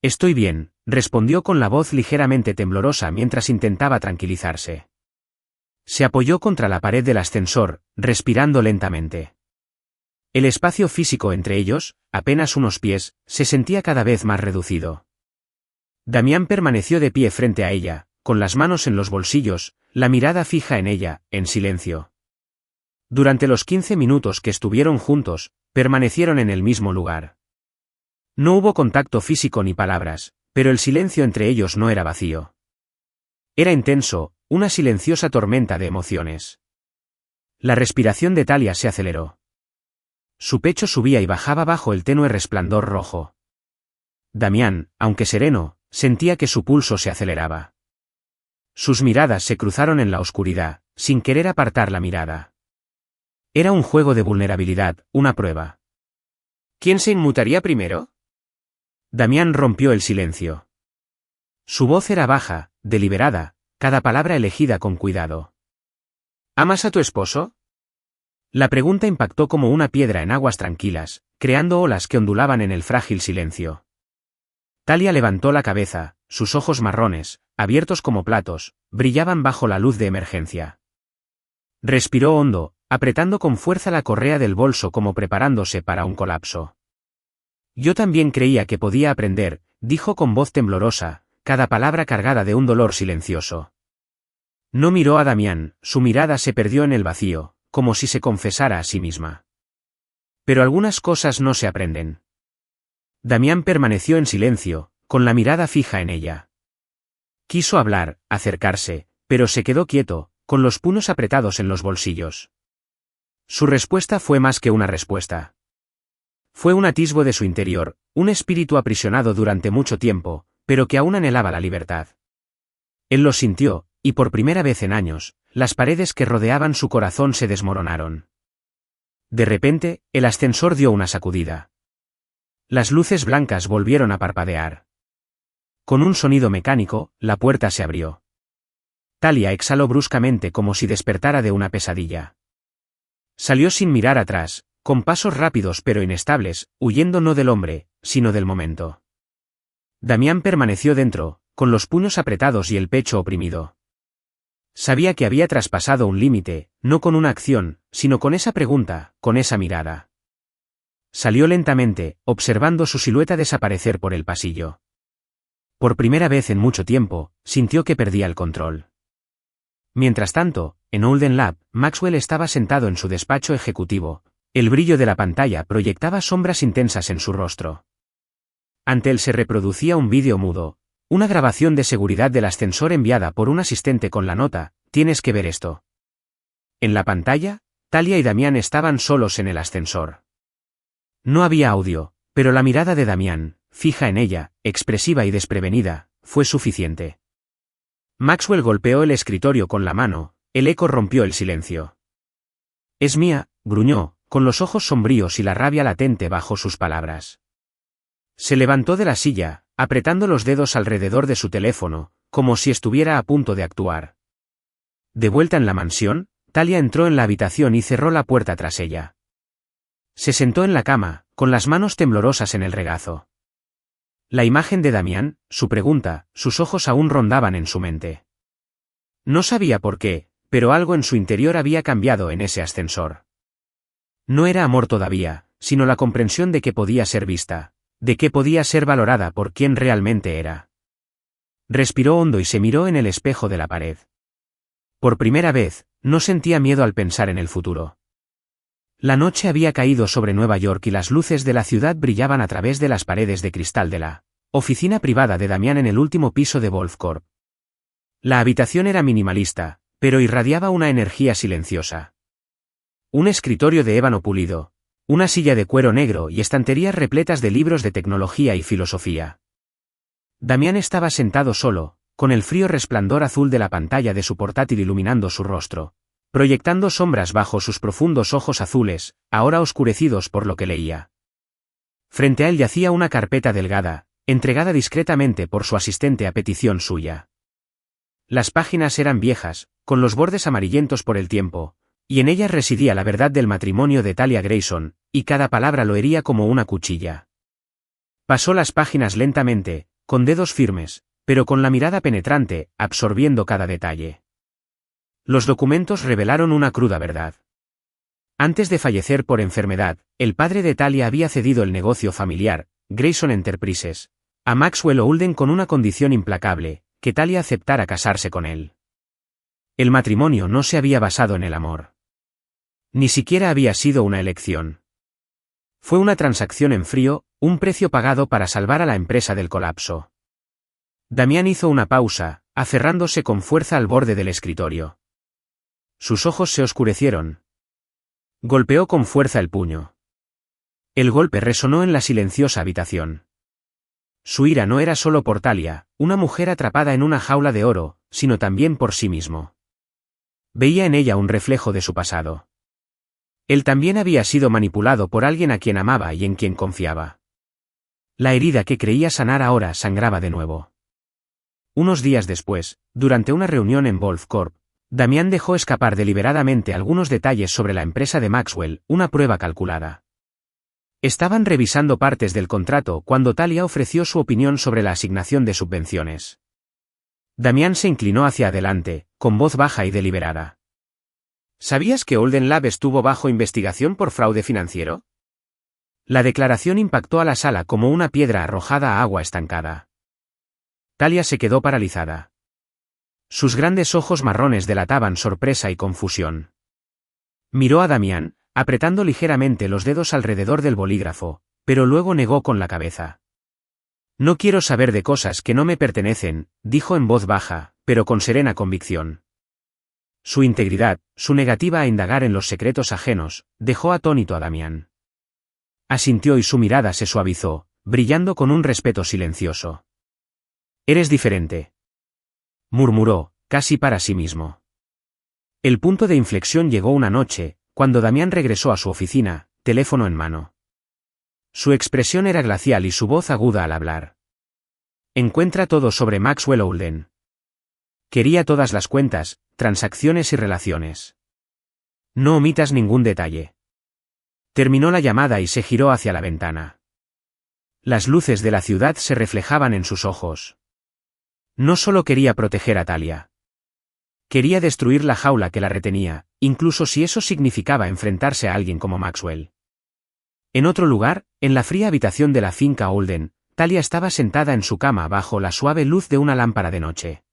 Estoy bien, respondió con la voz ligeramente temblorosa mientras intentaba tranquilizarse. Se apoyó contra la pared del ascensor, respirando lentamente. El espacio físico entre ellos, apenas unos pies, se sentía cada vez más reducido. Damián permaneció de pie frente a ella, con las manos en los bolsillos, la mirada fija en ella, en silencio. Durante los 15 minutos que estuvieron juntos, permanecieron en el mismo lugar. No hubo contacto físico ni palabras, pero el silencio entre ellos no era vacío. Era intenso, una silenciosa tormenta de emociones. La respiración de Talia se aceleró. Su pecho subía y bajaba bajo el tenue resplandor rojo. Damián, aunque sereno, sentía que su pulso se aceleraba. Sus miradas se cruzaron en la oscuridad, sin querer apartar la mirada. Era un juego de vulnerabilidad, una prueba. ¿Quién se inmutaría primero? Damián rompió el silencio. Su voz era baja, deliberada, cada palabra elegida con cuidado. ¿Amas a tu esposo? La pregunta impactó como una piedra en aguas tranquilas, creando olas que ondulaban en el frágil silencio. Talia levantó la cabeza, sus ojos marrones, abiertos como platos, brillaban bajo la luz de emergencia. Respiró hondo, apretando con fuerza la correa del bolso como preparándose para un colapso. Yo también creía que podía aprender, dijo con voz temblorosa, cada palabra cargada de un dolor silencioso. No miró a Damián, su mirada se perdió en el vacío, como si se confesara a sí misma. Pero algunas cosas no se aprenden. Damián permaneció en silencio, con la mirada fija en ella. Quiso hablar, acercarse, pero se quedó quieto, con los puños apretados en los bolsillos. Su respuesta fue más que una respuesta. Fue un atisbo de su interior, un espíritu aprisionado durante mucho tiempo, pero que aún anhelaba la libertad. Él lo sintió, y por primera vez en años, las paredes que rodeaban su corazón se desmoronaron. De repente, el ascensor dio una sacudida. Las luces blancas volvieron a parpadear. Con un sonido mecánico, la puerta se abrió. Talia exhaló bruscamente como si despertara de una pesadilla. Salió sin mirar atrás, con pasos rápidos pero inestables, huyendo no del hombre, sino del momento. Damián permaneció dentro, con los puños apretados y el pecho oprimido. Sabía que había traspasado un límite, no con una acción, sino con esa pregunta, con esa mirada. Salió lentamente, observando su silueta desaparecer por el pasillo. Por primera vez en mucho tiempo, sintió que perdía el control. Mientras tanto, en Olden Lab, Maxwell estaba sentado en su despacho ejecutivo. El brillo de la pantalla proyectaba sombras intensas en su rostro. Ante él se reproducía un vídeo mudo, una grabación de seguridad del ascensor enviada por un asistente con la nota: «Tienes que ver esto». En la pantalla, Talia y Damián estaban solos en el ascensor. No había audio, pero la mirada de Damián, fija en ella, expresiva y desprevenida, fue suficiente. Maxwell golpeó el escritorio con la mano, el eco rompió el silencio. «Es mía», gruñó, con los ojos sombríos y la rabia latente bajo sus palabras. Se levantó de la silla, apretando los dedos alrededor de su teléfono, como si estuviera a punto de actuar. De vuelta en la mansión, Talia entró en la habitación y cerró la puerta tras ella. Se sentó en la cama, con las manos temblorosas en el regazo. La imagen de Damián, su pregunta, sus ojos aún rondaban en su mente. No sabía por qué, pero algo en su interior había cambiado en ese ascensor. No era amor todavía, sino la comprensión de que podía ser vista, de que podía ser valorada por quien realmente era. Respiró hondo y se miró en el espejo de la pared. Por primera vez, no sentía miedo al pensar en el futuro. La noche había caído sobre Nueva York y las luces de la ciudad brillaban a través de las paredes de cristal de la oficina privada de Damián en el último piso de Wolf Corp. La habitación era minimalista, pero irradiaba una energía silenciosa. Un escritorio de ébano pulido, una silla de cuero negro y estanterías repletas de libros de tecnología y filosofía. Damián estaba sentado solo, con el frío resplandor azul de la pantalla de su portátil iluminando su rostro, proyectando sombras bajo sus profundos ojos azules, ahora oscurecidos por lo que leía. Frente a él yacía una carpeta delgada, entregada discretamente por su asistente a petición suya. Las páginas eran viejas, con los bordes amarillentos por el tiempo, y en ellas residía la verdad del matrimonio de Talia Grayson, y cada palabra lo hería como una cuchilla. Pasó las páginas lentamente, con dedos firmes, pero con la mirada penetrante, absorbiendo cada detalle. Los documentos revelaron una cruda verdad. Antes de fallecer por enfermedad, el padre de Talia había cedido el negocio familiar, Grayson Enterprises, a Maxwell Olden con una condición implacable: que Talia aceptara casarse con él. El matrimonio no se había basado en el amor. Ni siquiera había sido una elección. Fue una transacción en frío, un precio pagado para salvar a la empresa del colapso. Damián hizo una pausa, aferrándose con fuerza al borde del escritorio. Sus ojos se oscurecieron. Golpeó con fuerza el puño. El golpe resonó en la silenciosa habitación. Su ira no era solo por Talia, una mujer atrapada en una jaula de oro, sino también por sí mismo. Veía en ella un reflejo de su pasado. Él también había sido manipulado por alguien a quien amaba y en quien confiaba. La herida que creía sanar ahora sangraba de nuevo. Unos días después, durante una reunión en Wolf Corp, Damián dejó escapar deliberadamente algunos detalles sobre la empresa de Maxwell, una prueba calculada. Estaban revisando partes del contrato cuando Talia ofreció su opinión sobre la asignación de subvenciones. Damián se inclinó hacia adelante, con voz baja y deliberada. ¿Sabías que Olden Lab estuvo bajo investigación por fraude financiero? La declaración impactó a la sala como una piedra arrojada a agua estancada. Talia se quedó paralizada. Sus grandes ojos marrones delataban sorpresa y confusión. Miró a Damián, apretando ligeramente los dedos alrededor del bolígrafo, pero luego negó con la cabeza. No quiero saber de cosas que no me pertenecen, dijo en voz baja, pero con serena convicción. Su integridad, su negativa a indagar en los secretos ajenos, dejó atónito a Damián. Asintió y su mirada se suavizó, brillando con un respeto silencioso. «Eres diferente», murmuró, casi para sí mismo. El punto de inflexión llegó una noche, cuando Damián regresó a su oficina, teléfono en mano. Su expresión era glacial y su voz aguda al hablar. Encuentra todo sobre Maxwell Olden. Quería todas las cuentas, transacciones y relaciones. No omitas ningún detalle. Terminó la llamada y se giró hacia la ventana. Las luces de la ciudad se reflejaban en sus ojos. No solo quería proteger a Talia. Quería destruir la jaula que la retenía, incluso si eso significaba enfrentarse a alguien como Maxwell. En otro lugar, en la fría habitación de la finca Olden, Talia estaba sentada en su cama bajo la suave luz de una lámpara de noche.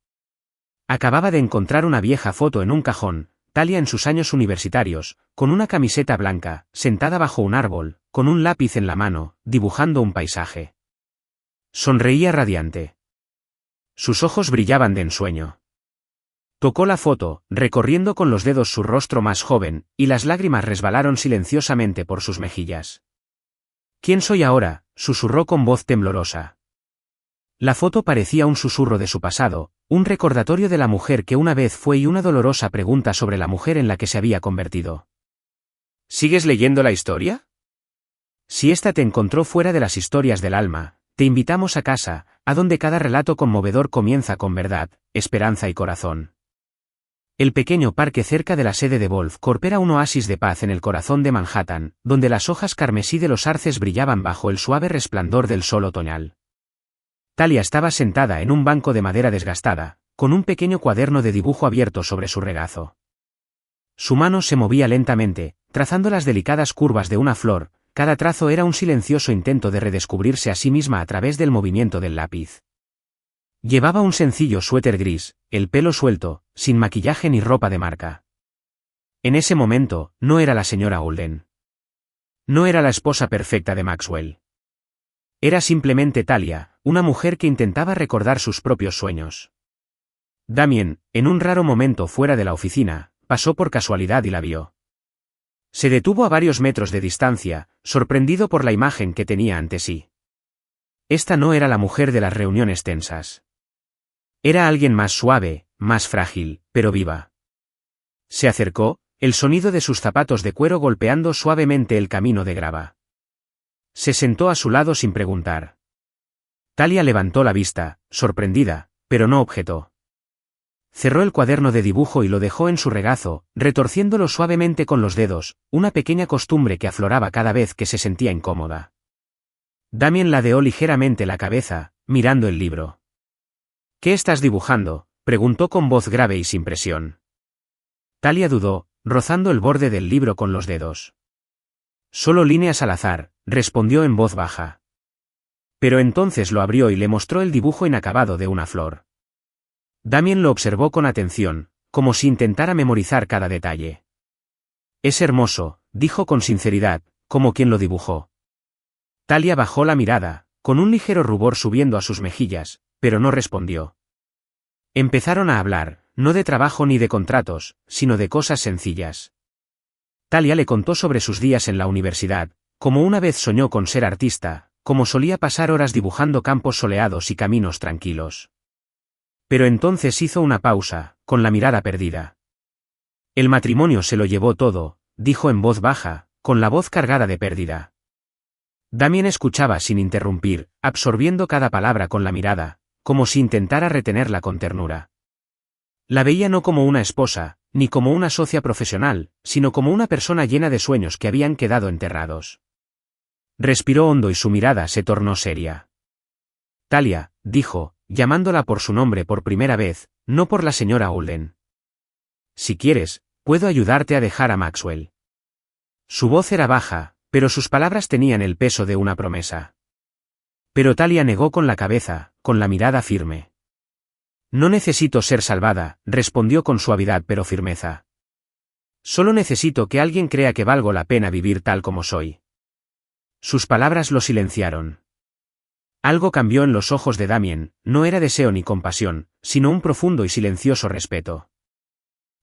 Acababa de encontrar una vieja foto en un cajón, Talia en sus años universitarios, con una camiseta blanca, sentada bajo un árbol, con un lápiz en la mano, dibujando un paisaje. Sonreía radiante. Sus ojos brillaban de ensueño. Tocó la foto, recorriendo con los dedos su rostro más joven, y las lágrimas resbalaron silenciosamente por sus mejillas. «¿Quién soy ahora?», susurró con voz temblorosa. La foto parecía un susurro de su pasado, un recordatorio de la mujer que una vez fue y una dolorosa pregunta sobre la mujer en la que se había convertido. «¿Sigues leyendo la historia? Si esta te encontró fuera de las historias del alma, te invitamos a casa, a donde cada relato conmovedor comienza con verdad, esperanza y corazón». El pequeño parque cerca de la sede de Wolf Corp era un oasis de paz en el corazón de Manhattan, donde las hojas carmesí de los arces brillaban bajo el suave resplandor del sol otoñal. Talia estaba sentada en un banco de madera desgastada, con un pequeño cuaderno de dibujo abierto sobre su regazo. Su mano se movía lentamente, trazando las delicadas curvas de una flor, cada trazo era un silencioso intento de redescubrirse a sí misma a través del movimiento del lápiz. Llevaba un sencillo suéter gris, el pelo suelto, sin maquillaje ni ropa de marca. En ese momento, no era la señora Holden. No era la esposa perfecta de Maxwell. Era simplemente Talia, una mujer que intentaba recordar sus propios sueños. Damien, en un raro momento fuera de la oficina, pasó por casualidad y la vio. Se detuvo a varios metros de distancia, sorprendido por la imagen que tenía ante sí. Esta no era la mujer de las reuniones tensas. Era alguien más suave, más frágil, pero viva. Se acercó, el sonido de sus zapatos de cuero golpeando suavemente el camino de grava. Se sentó a su lado sin preguntar. Talia levantó la vista, sorprendida, pero no objetó. Cerró el cuaderno de dibujo y lo dejó en su regazo, retorciéndolo suavemente con los dedos, una pequeña costumbre que afloraba cada vez que se sentía incómoda. Damien ladeó ligeramente la cabeza, mirando el libro. «¿Qué estás dibujando?», preguntó con voz grave y sin presión. Talia dudó, rozando el borde del libro con los dedos. «Solo líneas al azar», respondió en voz baja. Pero entonces lo abrió y le mostró el dibujo inacabado de una flor. Damien lo observó con atención, como si intentara memorizar cada detalle. «Es hermoso», dijo con sinceridad, como quien lo dibujó. Talia bajó la mirada, con un ligero rubor subiendo a sus mejillas, pero no respondió. Empezaron a hablar, no de trabajo ni de contratos, sino de cosas sencillas. Talia le contó sobre sus días en la universidad, como una vez soñó con ser artista, como solía pasar horas dibujando campos soleados y caminos tranquilos. Pero entonces hizo una pausa, con la mirada perdida. «El matrimonio se lo llevó todo», dijo en voz baja, con la voz cargada de pérdida. Damien escuchaba sin interrumpir, absorbiendo cada palabra con la mirada, como si intentara retenerla con ternura. La veía no como una esposa, ni como una socia profesional, sino como una persona llena de sueños que habían quedado enterrados. Respiró hondo y su mirada se tornó seria. «Talia», dijo, llamándola por su nombre por primera vez, no por la señora Holden. «Si quieres, puedo ayudarte a dejar a Maxwell». Su voz era baja, pero sus palabras tenían el peso de una promesa. Pero Talia negó con la cabeza, con la mirada firme. «No necesito ser salvada», respondió con suavidad pero firmeza. «Solo necesito que alguien crea que valgo la pena vivir tal como soy». Sus palabras lo silenciaron. Algo cambió en los ojos de Damien, no era deseo ni compasión, sino un profundo y silencioso respeto.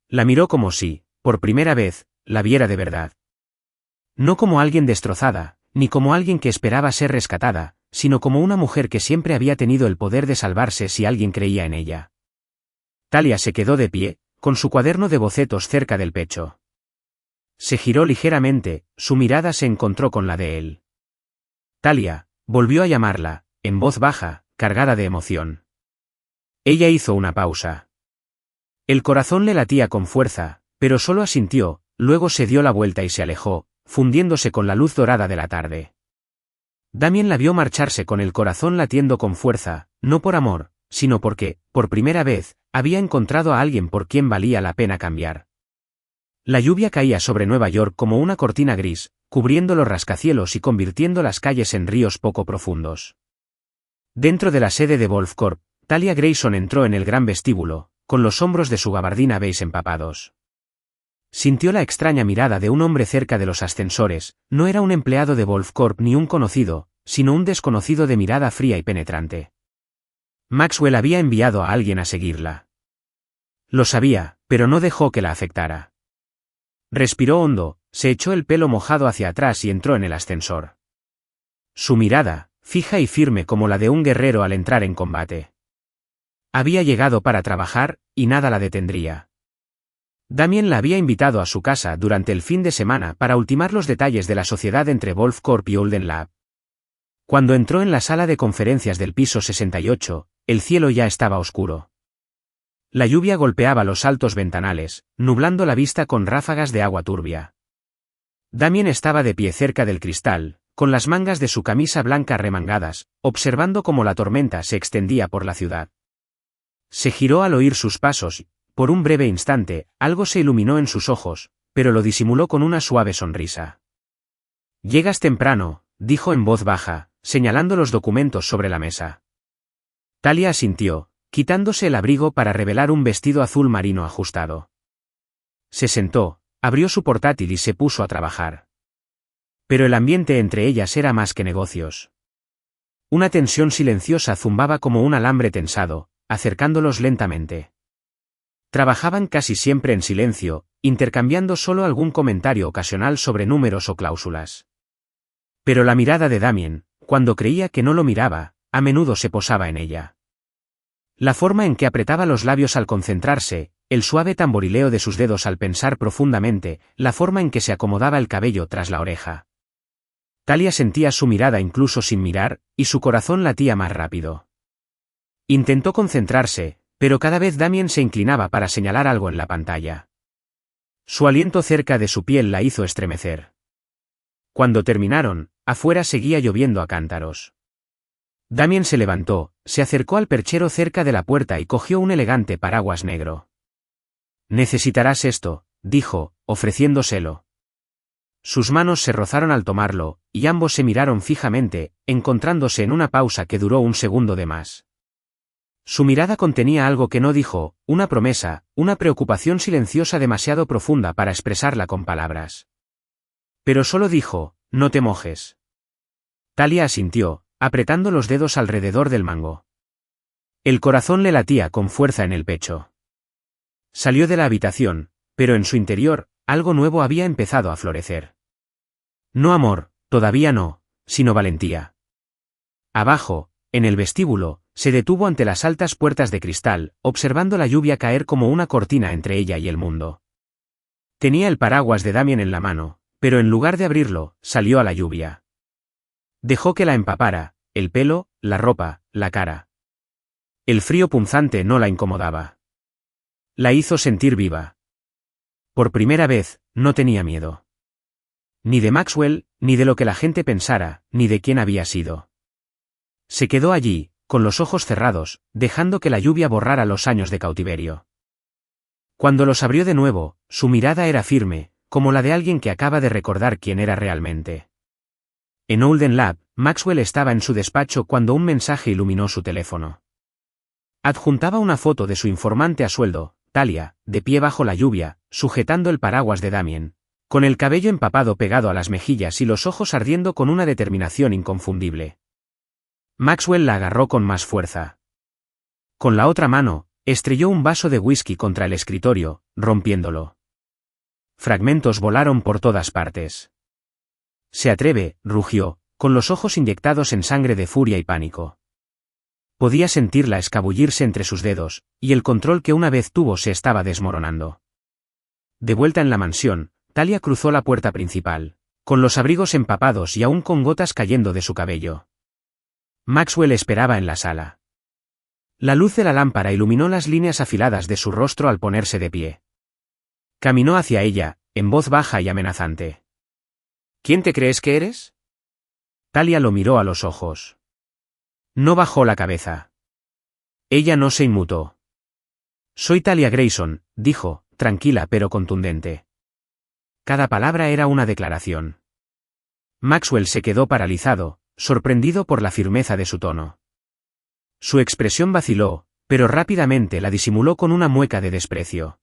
La miró como si, por primera vez, la viera de verdad. No como alguien destrozada, ni como alguien que esperaba ser rescatada, sino como una mujer que siempre había tenido el poder de salvarse si alguien creía en ella. Talia se quedó de pie, con su cuaderno de bocetos cerca del pecho. Se giró ligeramente, su mirada se encontró con la de él. «Talia», volvió a llamarla, en voz baja, cargada de emoción. Ella hizo una pausa. El corazón le latía con fuerza, pero solo asintió, luego se dio la vuelta y se alejó, fundiéndose con la luz dorada de la tarde. Damien la vio marcharse con el corazón latiendo con fuerza, no por amor, sino porque, por primera vez, había encontrado a alguien por quien valía la pena cambiar. La lluvia caía sobre Nueva York como una cortina gris, cubriendo los rascacielos y convirtiendo las calles en ríos poco profundos. Dentro de la sede de Wolfcorp, Talia Grayson entró en el gran vestíbulo, con los hombros de su gabardina beige empapados. Sintió la extraña mirada de un hombre cerca de los ascensores. No era un empleado de Wolfcorp ni un conocido, sino un desconocido de mirada fría y penetrante. Maxwell había enviado a alguien a seguirla. Lo sabía, pero no dejó que la afectara. Respiró hondo, se echó el pelo mojado hacia atrás y entró en el ascensor. Su mirada, fija y firme como la de un guerrero al entrar en combate. Había llegado para trabajar, y nada la detendría. Damien la había invitado a su casa durante el fin de semana para ultimar los detalles de la sociedad entre Wolfcorp y Olden Lab. Cuando entró en la sala de conferencias del piso 68, el cielo ya estaba oscuro. La lluvia golpeaba los altos ventanales, nublando la vista con ráfagas de agua turbia. Damien estaba de pie cerca del cristal, con las mangas de su camisa blanca remangadas, observando cómo la tormenta se extendía por la ciudad. Se giró al oír sus pasos y, por un breve instante, algo se iluminó en sus ojos, pero lo disimuló con una suave sonrisa. «Llegas temprano», dijo en voz baja, señalando los documentos sobre la mesa. Talia asintió, quitándose el abrigo para revelar un vestido azul marino ajustado. Se sentó, abrió su portátil y se puso a trabajar. Pero el ambiente entre ellas era más que negocios. Una tensión silenciosa zumbaba como un alambre tensado, acercándolos lentamente. Trabajaban casi siempre en silencio, intercambiando solo algún comentario ocasional sobre números o cláusulas. Pero la mirada de Damien, cuando creía que no lo miraba, a menudo se posaba en ella. La forma en que apretaba los labios al concentrarse, el suave tamborileo de sus dedos al pensar profundamente, la forma en que se acomodaba el cabello tras la oreja. Talia sentía su mirada incluso sin mirar, y su corazón latía más rápido. Intentó concentrarse, pero cada vez Damien se inclinaba para señalar algo en la pantalla. Su aliento cerca de su piel la hizo estremecer. Cuando terminaron, afuera seguía lloviendo a cántaros. Damien se levantó, se acercó al perchero cerca de la puerta y cogió un elegante paraguas negro. «Necesitarás esto», dijo, ofreciéndoselo. Sus manos se rozaron al tomarlo, y ambos se miraron fijamente, encontrándose en una pausa que duró un segundo de más. Su mirada contenía algo que no dijo, una promesa, una preocupación silenciosa demasiado profunda para expresarla con palabras. Pero solo dijo, «No te mojes». Talia asintió, apretando los dedos alrededor del mango. El corazón le latía con fuerza en el pecho. Salió de la habitación, pero en su interior, algo nuevo había empezado a florecer. No amor, todavía no, sino valentía. Abajo, en el vestíbulo, se detuvo ante las altas puertas de cristal, observando la lluvia caer como una cortina entre ella y el mundo. Tenía el paraguas de Damien en la mano, pero en lugar de abrirlo, salió a la lluvia. Dejó que la empapara, el pelo, la ropa, la cara. El frío punzante no la incomodaba. La hizo sentir viva. Por primera vez, no tenía miedo. Ni de Maxwell, ni de lo que la gente pensara, ni de quién había sido. Se quedó allí, con los ojos cerrados, dejando que la lluvia borrara los años de cautiverio. Cuando los abrió de nuevo, su mirada era firme, como la de alguien que acaba de recordar quién era realmente. En Olden Lab, Maxwell estaba en su despacho cuando un mensaje iluminó su teléfono. Adjuntaba una foto de su informante a sueldo, Talia, de pie bajo la lluvia, sujetando el paraguas de Damien, con el cabello empapado pegado a las mejillas y los ojos ardiendo con una determinación inconfundible. Maxwell la agarró con más fuerza. Con la otra mano, estrelló un vaso de whisky contra el escritorio, rompiéndolo. Fragmentos volaron por todas partes. «Se atreve», rugió, con los ojos inyectados en sangre de furia y pánico. Podía sentirla escabullirse entre sus dedos, y el control que una vez tuvo se estaba desmoronando. De vuelta en la mansión, Talia cruzó la puerta principal, con los abrigos empapados y aún con gotas cayendo de su cabello. Maxwell esperaba en la sala. La luz de la lámpara iluminó las líneas afiladas de su rostro al ponerse de pie. Caminó hacia ella, en voz baja y amenazante. «¿Quién te crees que eres?» Talia lo miró a los ojos. No bajó la cabeza. Ella no se inmutó. «Soy Talia Grayson», dijo, tranquila pero contundente. Cada palabra era una declaración. Maxwell se quedó paralizado, sorprendido por la firmeza de su tono. Su expresión vaciló, pero rápidamente la disimuló con una mueca de desprecio.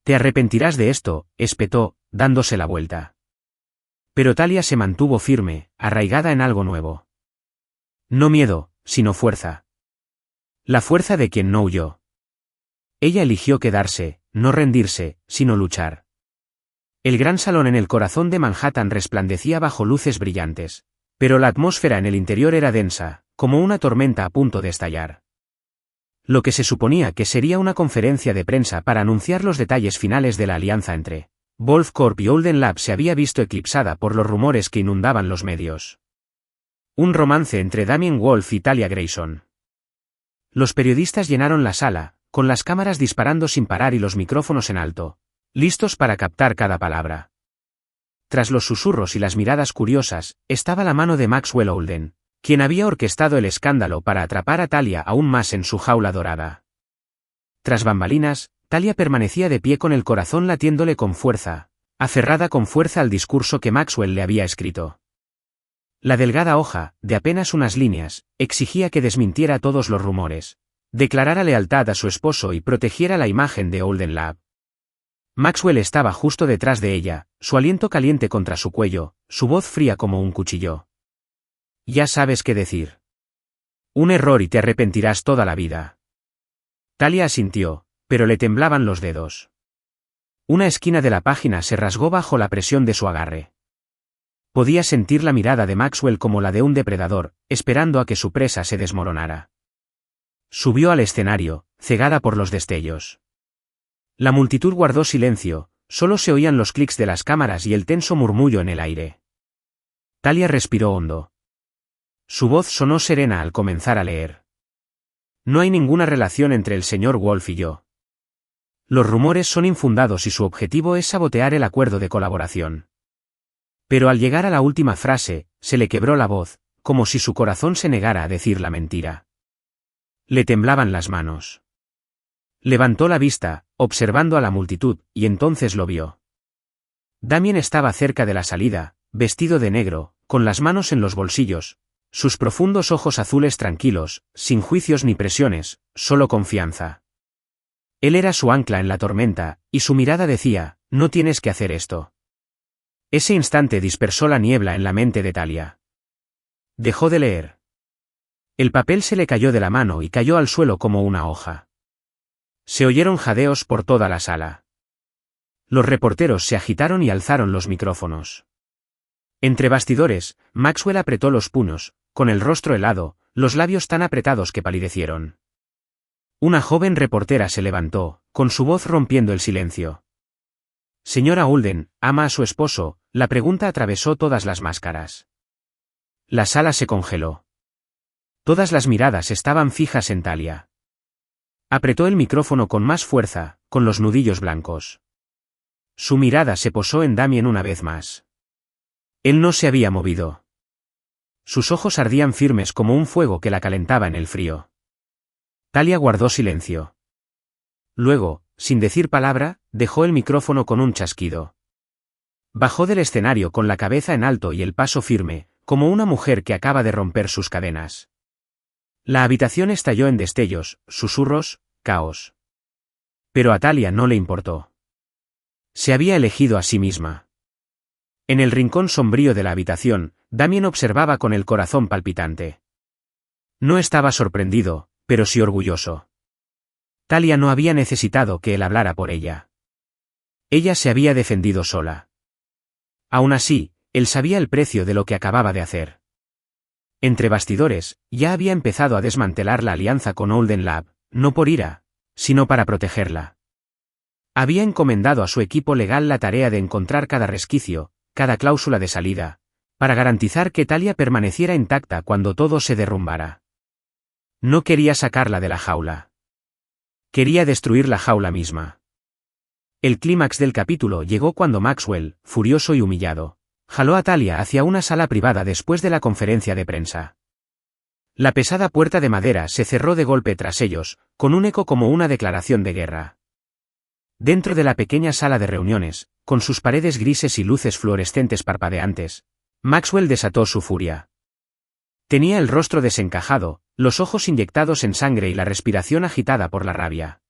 «Te arrepentirás de esto», espetó, dándose la vuelta. Pero Talia se mantuvo firme, arraigada en algo nuevo. No miedo, sino fuerza. La fuerza de quien no huyó. Ella eligió quedarse, no rendirse, sino luchar. El gran salón en el corazón de Manhattan resplandecía bajo luces brillantes, pero la atmósfera en el interior era densa, como una tormenta a punto de estallar. Lo que se suponía que sería una conferencia de prensa para anunciar los detalles finales de la alianza entre Wolf Corp y Olden Lab se había visto eclipsada por los rumores que inundaban los medios. Un romance entre Damien Wolf y Talia Grayson. Los periodistas llenaron la sala, con las cámaras disparando sin parar y los micrófonos en alto, listos para captar cada palabra. Tras los susurros y las miradas curiosas, estaba la mano de Maxwell Holden, quien había orquestado el escándalo para atrapar a Talia aún más en su jaula dorada. Tras bambalinas, Talia permanecía de pie con el corazón latiéndole con fuerza, aferrada con fuerza al discurso que Maxwell le había escrito. La delgada hoja, de apenas unas líneas, exigía que desmintiera todos los rumores, declarara lealtad a su esposo y protegiera la imagen de Olden Lab. Maxwell estaba justo detrás de ella, su aliento caliente contra su cuello, su voz fría como un cuchillo. «Ya sabes qué decir. Un error y te arrepentirás toda la vida». Talia asintió, pero le temblaban los dedos. Una esquina de la página se rasgó bajo la presión de su agarre. Podía sentir la mirada de Maxwell como la de un depredador, esperando a que su presa se desmoronara. Subió al escenario, cegada por los destellos. La multitud guardó silencio, solo se oían los clics de las cámaras y el tenso murmullo en el aire. Talia respiró hondo. Su voz sonó serena al comenzar a leer. «No hay ninguna relación entre el señor Wolf y yo. Los rumores son infundados y su objetivo es sabotear el acuerdo de colaboración». Pero al llegar a la última frase, se le quebró la voz, como si su corazón se negara a decir la mentira. Le temblaban las manos. Levantó la vista, observando a la multitud, y entonces lo vio. Damien estaba cerca de la salida, vestido de negro, con las manos en los bolsillos, sus profundos ojos azules tranquilos, sin juicios ni presiones, solo confianza. Él era su ancla en la tormenta, y su mirada decía, «No tienes que hacer esto». Ese instante dispersó la niebla en la mente de Talia. Dejó de leer. El papel se le cayó de la mano y cayó al suelo como una hoja. Se oyeron jadeos por toda la sala. Los reporteros se agitaron y alzaron los micrófonos. Entre bastidores, Maxwell apretó los puños, con el rostro helado, los labios tan apretados que palidecieron. Una joven reportera se levantó, con su voz rompiendo el silencio. «Señora Holden, ¿ama a su esposo?», la pregunta atravesó todas las máscaras. La sala se congeló. Todas las miradas estaban fijas en Talia. Apretó el micrófono con más fuerza, con los nudillos blancos. Su mirada se posó en Damien una vez más. Él no se había movido. Sus ojos ardían firmes como un fuego que la calentaba en el frío. Talia guardó silencio. Luego, sin decir palabra, dejó el micrófono con un chasquido. Bajó del escenario con la cabeza en alto y el paso firme, como una mujer que acaba de romper sus cadenas. La habitación estalló en destellos, susurros, caos. Pero a Talia no le importó. Se había elegido a sí misma. En el rincón sombrío de la habitación, Damien observaba con el corazón palpitante. No estaba sorprendido, pero sí orgulloso. Talia no había necesitado que él hablara por ella. Ella se había defendido sola. Aún así, él sabía el precio de lo que acababa de hacer. Entre bastidores, ya había empezado a desmantelar la alianza con Olden Lab, no por ira, sino para protegerla. Había encomendado a su equipo legal la tarea de encontrar cada resquicio, cada cláusula de salida, para garantizar que Talia permaneciera intacta cuando todo se derrumbara. No quería sacarla de la jaula. Quería destruir la jaula misma. El clímax del capítulo llegó cuando Maxwell, furioso y humillado, jaló a Talia hacia una sala privada después de la conferencia de prensa. La pesada puerta de madera se cerró de golpe tras ellos, con un eco como una declaración de guerra. Dentro de la pequeña sala de reuniones, con sus paredes grises y luces fluorescentes parpadeantes, Maxwell desató su furia. Tenía el rostro desencajado, los ojos inyectados en sangre y la respiración agitada por la rabia.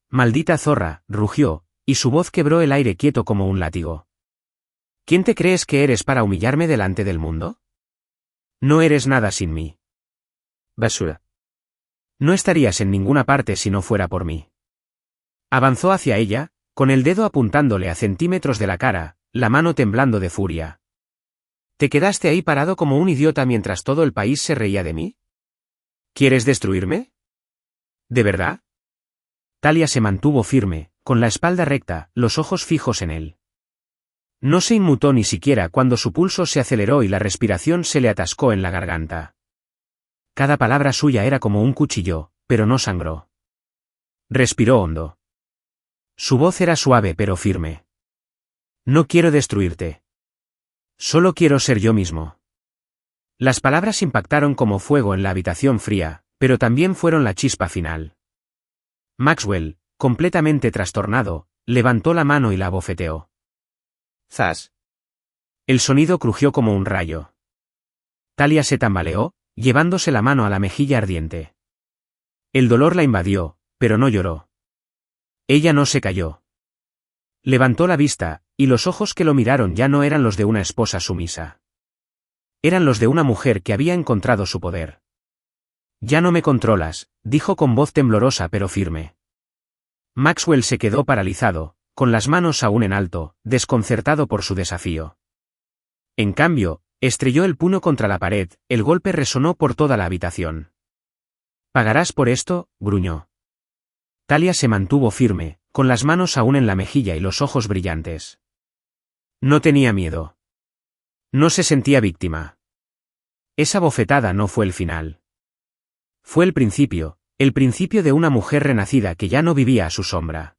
«Maldita zorra», rugió, y su voz quebró el aire quieto como un látigo. «¿Quién te crees que eres para humillarme delante del mundo? No eres nada sin mí. Basura. No estarías en ninguna parte si no fuera por mí». Avanzó hacia ella, con el dedo apuntándole a centímetros de la cara, la mano temblando de furia. ¿Te quedaste ahí parado como un idiota mientras todo el país se reía de mí? ¿Quieres destruirme? ¿De verdad? Talia se mantuvo firme, con la espalda recta, los ojos fijos en él. No se inmutó ni siquiera cuando su pulso se aceleró y la respiración se le atascó en la garganta. Cada palabra suya era como un cuchillo, pero no sangró. Respiró hondo. Su voz era suave pero firme. No quiero destruirte. Solo quiero ser yo mismo. Las palabras impactaron como fuego en la habitación fría, pero también fueron la chispa final. Maxwell, completamente trastornado, levantó la mano y la abofeteó. ¡Zas! El sonido crujió como un rayo. Talia se tambaleó, llevándose la mano a la mejilla ardiente. El dolor la invadió, pero no lloró. Ella no se cayó. Levantó la vista, y los ojos que lo miraron ya no eran los de una esposa sumisa. Eran los de una mujer que había encontrado su poder. «Ya no me controlas», dijo con voz temblorosa pero firme. Maxwell se quedó paralizado, con las manos aún en alto, desconcertado por su desafío. En cambio, estrelló el puño contra la pared, el golpe resonó por toda la habitación. «Pagarás por esto», gruñó. Talia se mantuvo firme, con las manos aún en la mejilla y los ojos brillantes. No tenía miedo. No se sentía víctima. Esa bofetada no fue el final. Fue el principio de una mujer renacida que ya no vivía a su sombra.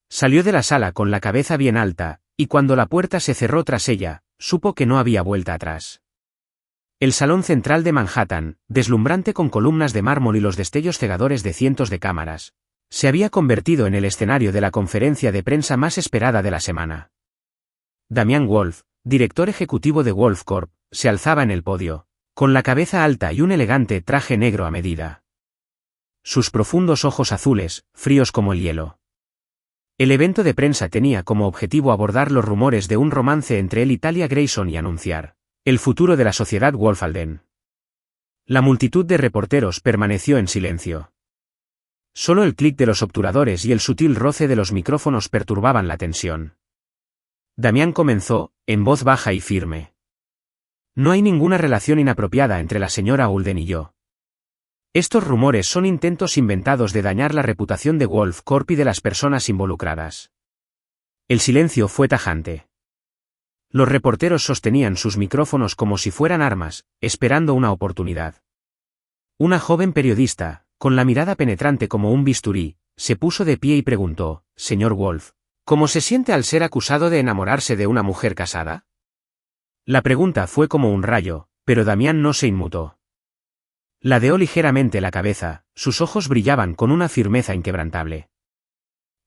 Salió de la sala con la cabeza bien alta, y cuando la puerta se cerró tras ella, supo que no había vuelta atrás. El salón central de Manhattan, deslumbrante con columnas de mármol y los destellos cegadores de cientos de cámaras, se había convertido en el escenario de la conferencia de prensa más esperada de la semana. Damian Wolf, director ejecutivo de Wolf Corp, se alzaba en el podio, con la cabeza alta y un elegante traje negro a medida. Sus profundos ojos azules, fríos como el hielo. El evento de prensa tenía como objetivo abordar los rumores de un romance entre él y Talia Grayson y anunciar el futuro de la sociedad Wolfalden. La multitud de reporteros permaneció en silencio. Solo el clic de los obturadores y el sutil roce de los micrófonos perturbaban la tensión. Damián comenzó, en voz baja y firme. No hay ninguna relación inapropiada entre la señora Holden y yo. Estos rumores son intentos inventados de dañar la reputación de Wolf Corp y de las personas involucradas. El silencio fue tajante. Los reporteros sostenían sus micrófonos como si fueran armas, esperando una oportunidad. Una joven periodista, con la mirada penetrante como un bisturí, se puso de pie y preguntó, «Señor Wolf, ¿cómo se siente al ser acusado de enamorarse de una mujer casada?» La pregunta fue como un rayo, pero Damián no se inmutó. Ladeó ligeramente la cabeza, sus ojos brillaban con una firmeza inquebrantable.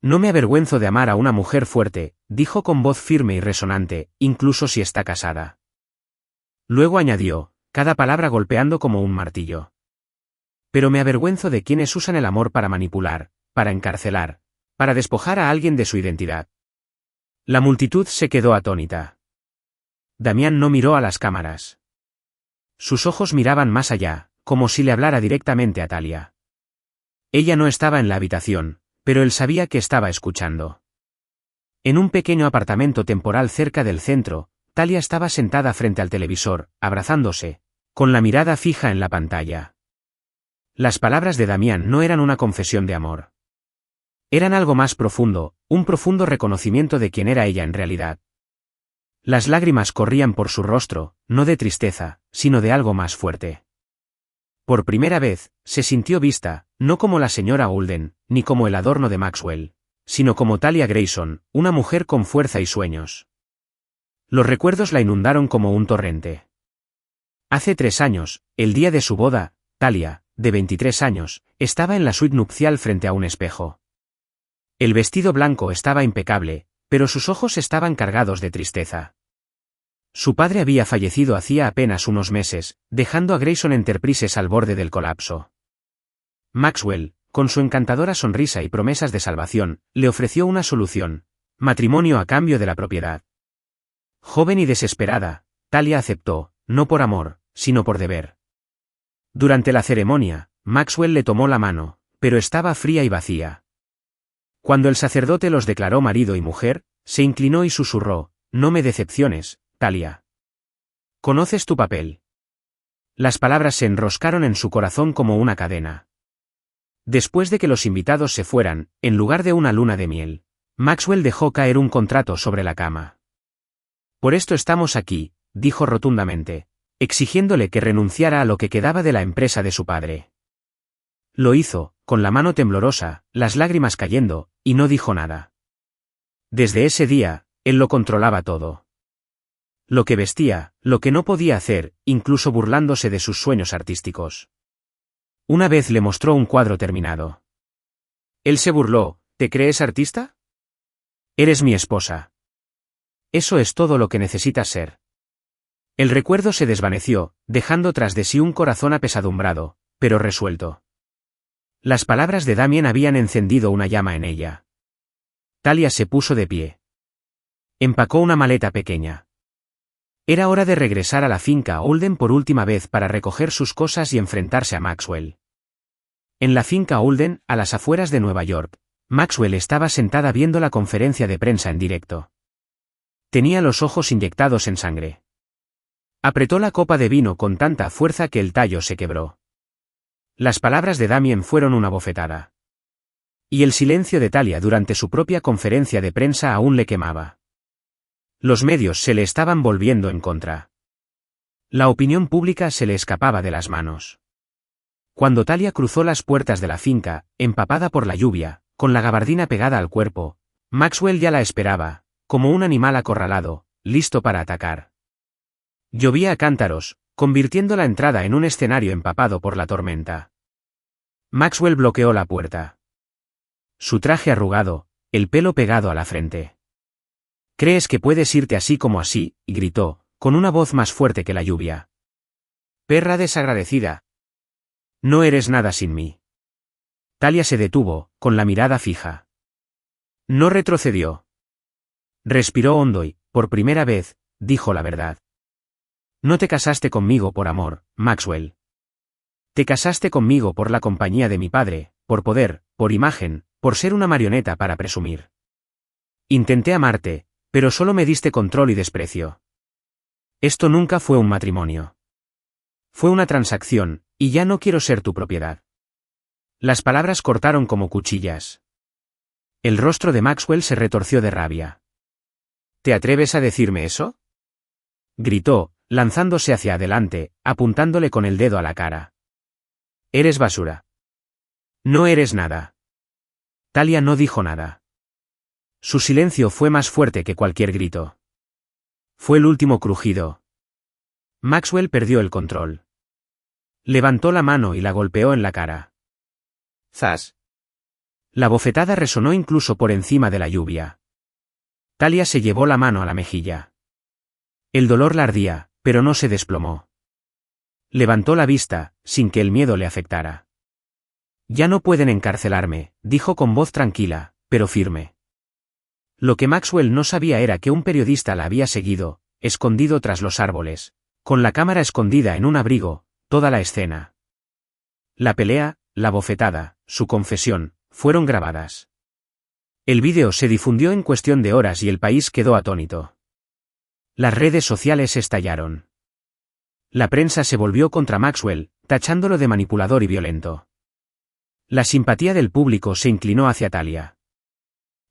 «No me avergüenzo de amar a una mujer fuerte», dijo con voz firme y resonante, «incluso si está casada». Luego añadió, cada palabra golpeando como un martillo. «Pero me avergüenzo de quienes usan el amor para manipular, para encarcelar, para despojar a alguien de su identidad». La multitud se quedó atónita. Damián no miró a las cámaras. Sus ojos miraban más allá, como si le hablara directamente a Talia. Ella no estaba en la habitación, pero él sabía que estaba escuchando. En un pequeño apartamento temporal cerca del centro, Talia estaba sentada frente al televisor, abrazándose, con la mirada fija en la pantalla. Las palabras de Damián no eran una confesión de amor. Eran algo más profundo, un profundo reconocimiento de quién era ella en realidad. Las lágrimas corrían por su rostro, no de tristeza, sino de algo más fuerte. Por primera vez, se sintió vista, no como la señora Holden, ni como el adorno de Maxwell, sino como Talia Grayson, una mujer con fuerza y sueños. Los recuerdos la inundaron como un torrente. Hace 3 años, el día de su boda, Talia, de 23 años, estaba en la suite nupcial frente a un espejo. El vestido blanco estaba impecable, pero sus ojos estaban cargados de tristeza. Su padre había fallecido hacía apenas unos meses, dejando a Grayson Enterprises al borde del colapso. Maxwell, con su encantadora sonrisa y promesas de salvación, le ofreció una solución: matrimonio a cambio de la propiedad. Joven y desesperada, Talia aceptó, no por amor, sino por deber. Durante la ceremonia, Maxwell le tomó la mano, pero estaba fría y vacía. Cuando el sacerdote los declaró marido y mujer, se inclinó y susurró: no me decepciones, Talia. ¿Conoces tu papel? Las palabras se enroscaron en su corazón como una cadena. Después de que los invitados se fueran, en lugar de una luna de miel, Maxwell dejó caer un contrato sobre la cama. Por esto estamos aquí, dijo rotundamente, exigiéndole que renunciara a lo que quedaba de la empresa de su padre. Lo hizo, con la mano temblorosa, las lágrimas cayendo, y no dijo nada. Desde ese día, él lo controlaba todo. Lo que vestía, lo que no podía hacer, incluso burlándose de sus sueños artísticos. Una vez le mostró un cuadro terminado. Él se burló: ¿te crees artista? Eres mi esposa. Eso es todo lo que necesitas ser. El recuerdo se desvaneció, dejando tras de sí un corazón apesadumbrado, pero resuelto. Las palabras de Damien habían encendido una llama en ella. Talia se puso de pie. Empacó una maleta pequeña. Era hora de regresar a la finca Holden por última vez para recoger sus cosas y enfrentarse a Maxwell. En la finca Holden, a las afueras de Nueva York, Maxwell estaba sentada viendo la conferencia de prensa en directo. Tenía los ojos inyectados en sangre. Apretó la copa de vino con tanta fuerza que el tallo se quebró. Las palabras de Damien fueron una bofetada. Y el silencio de Talia durante su propia conferencia de prensa aún le quemaba. Los medios se le estaban volviendo en contra. La opinión pública se le escapaba de las manos. Cuando Talia cruzó las puertas de la finca, empapada por la lluvia, con la gabardina pegada al cuerpo, Maxwell ya la esperaba, como un animal acorralado, listo para atacar. Llovía a cántaros, convirtiendo la entrada en un escenario empapado por la tormenta. Maxwell bloqueó la puerta. Su traje arrugado, el pelo pegado a la frente. «¿Crees que puedes irte así como así?», gritó, con una voz más fuerte que la lluvia. «Perra desagradecida. No eres nada sin mí». Talia se detuvo, con la mirada fija. No retrocedió. Respiró hondo y, por primera vez, dijo la verdad. No te casaste conmigo por amor, Maxwell. Te casaste conmigo por la compañía de mi padre, por poder, por imagen, por ser una marioneta para presumir. Intenté amarte, pero solo me diste control y desprecio. Esto nunca fue un matrimonio. Fue una transacción, y ya no quiero ser tu propiedad. Las palabras cortaron como cuchillas. El rostro de Maxwell se retorció de rabia. ¿Te atreves a decirme eso?, gritó, lanzándose hacia adelante, apuntándole con el dedo a la cara. Eres basura. No eres nada. Talia no dijo nada. Su silencio fue más fuerte que cualquier grito. Fue el último crujido. Maxwell perdió el control. Levantó la mano y la golpeó en la cara. ¡Zas! La bofetada resonó incluso por encima de la lluvia. Talia se llevó la mano a la mejilla. El dolor la ardía, pero no se desplomó. Levantó la vista, sin que el miedo le afectara. Ya no pueden encarcelarme, dijo con voz tranquila, pero firme. Lo que Maxwell no sabía era que un periodista la había seguido, escondido tras los árboles, con la cámara escondida en un abrigo, toda la escena. La pelea, la bofetada, su confesión, fueron grabadas. El vídeo se difundió en cuestión de horas y el país quedó atónito. Las redes sociales estallaron. La prensa se volvió contra Maxwell, tachándolo de manipulador y violento. La simpatía del público se inclinó hacia Talia.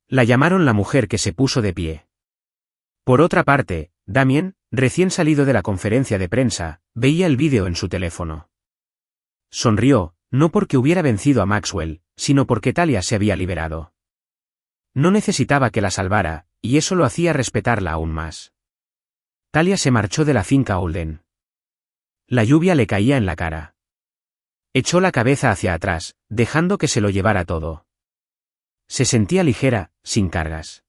La llamaron la mujer que se puso de pie. Por otra parte, Damien, recién salido de la conferencia de prensa, veía el vídeo en su teléfono. Sonrió, no porque hubiera vencido a Maxwell, sino porque Talia se había liberado. No necesitaba que la salvara, y eso lo hacía respetarla aún más. Talia se marchó de la finca Holden. La lluvia le caía en la cara. Echó la cabeza hacia atrás, dejando que se lo llevara todo. Se sentía ligera, sin cargas.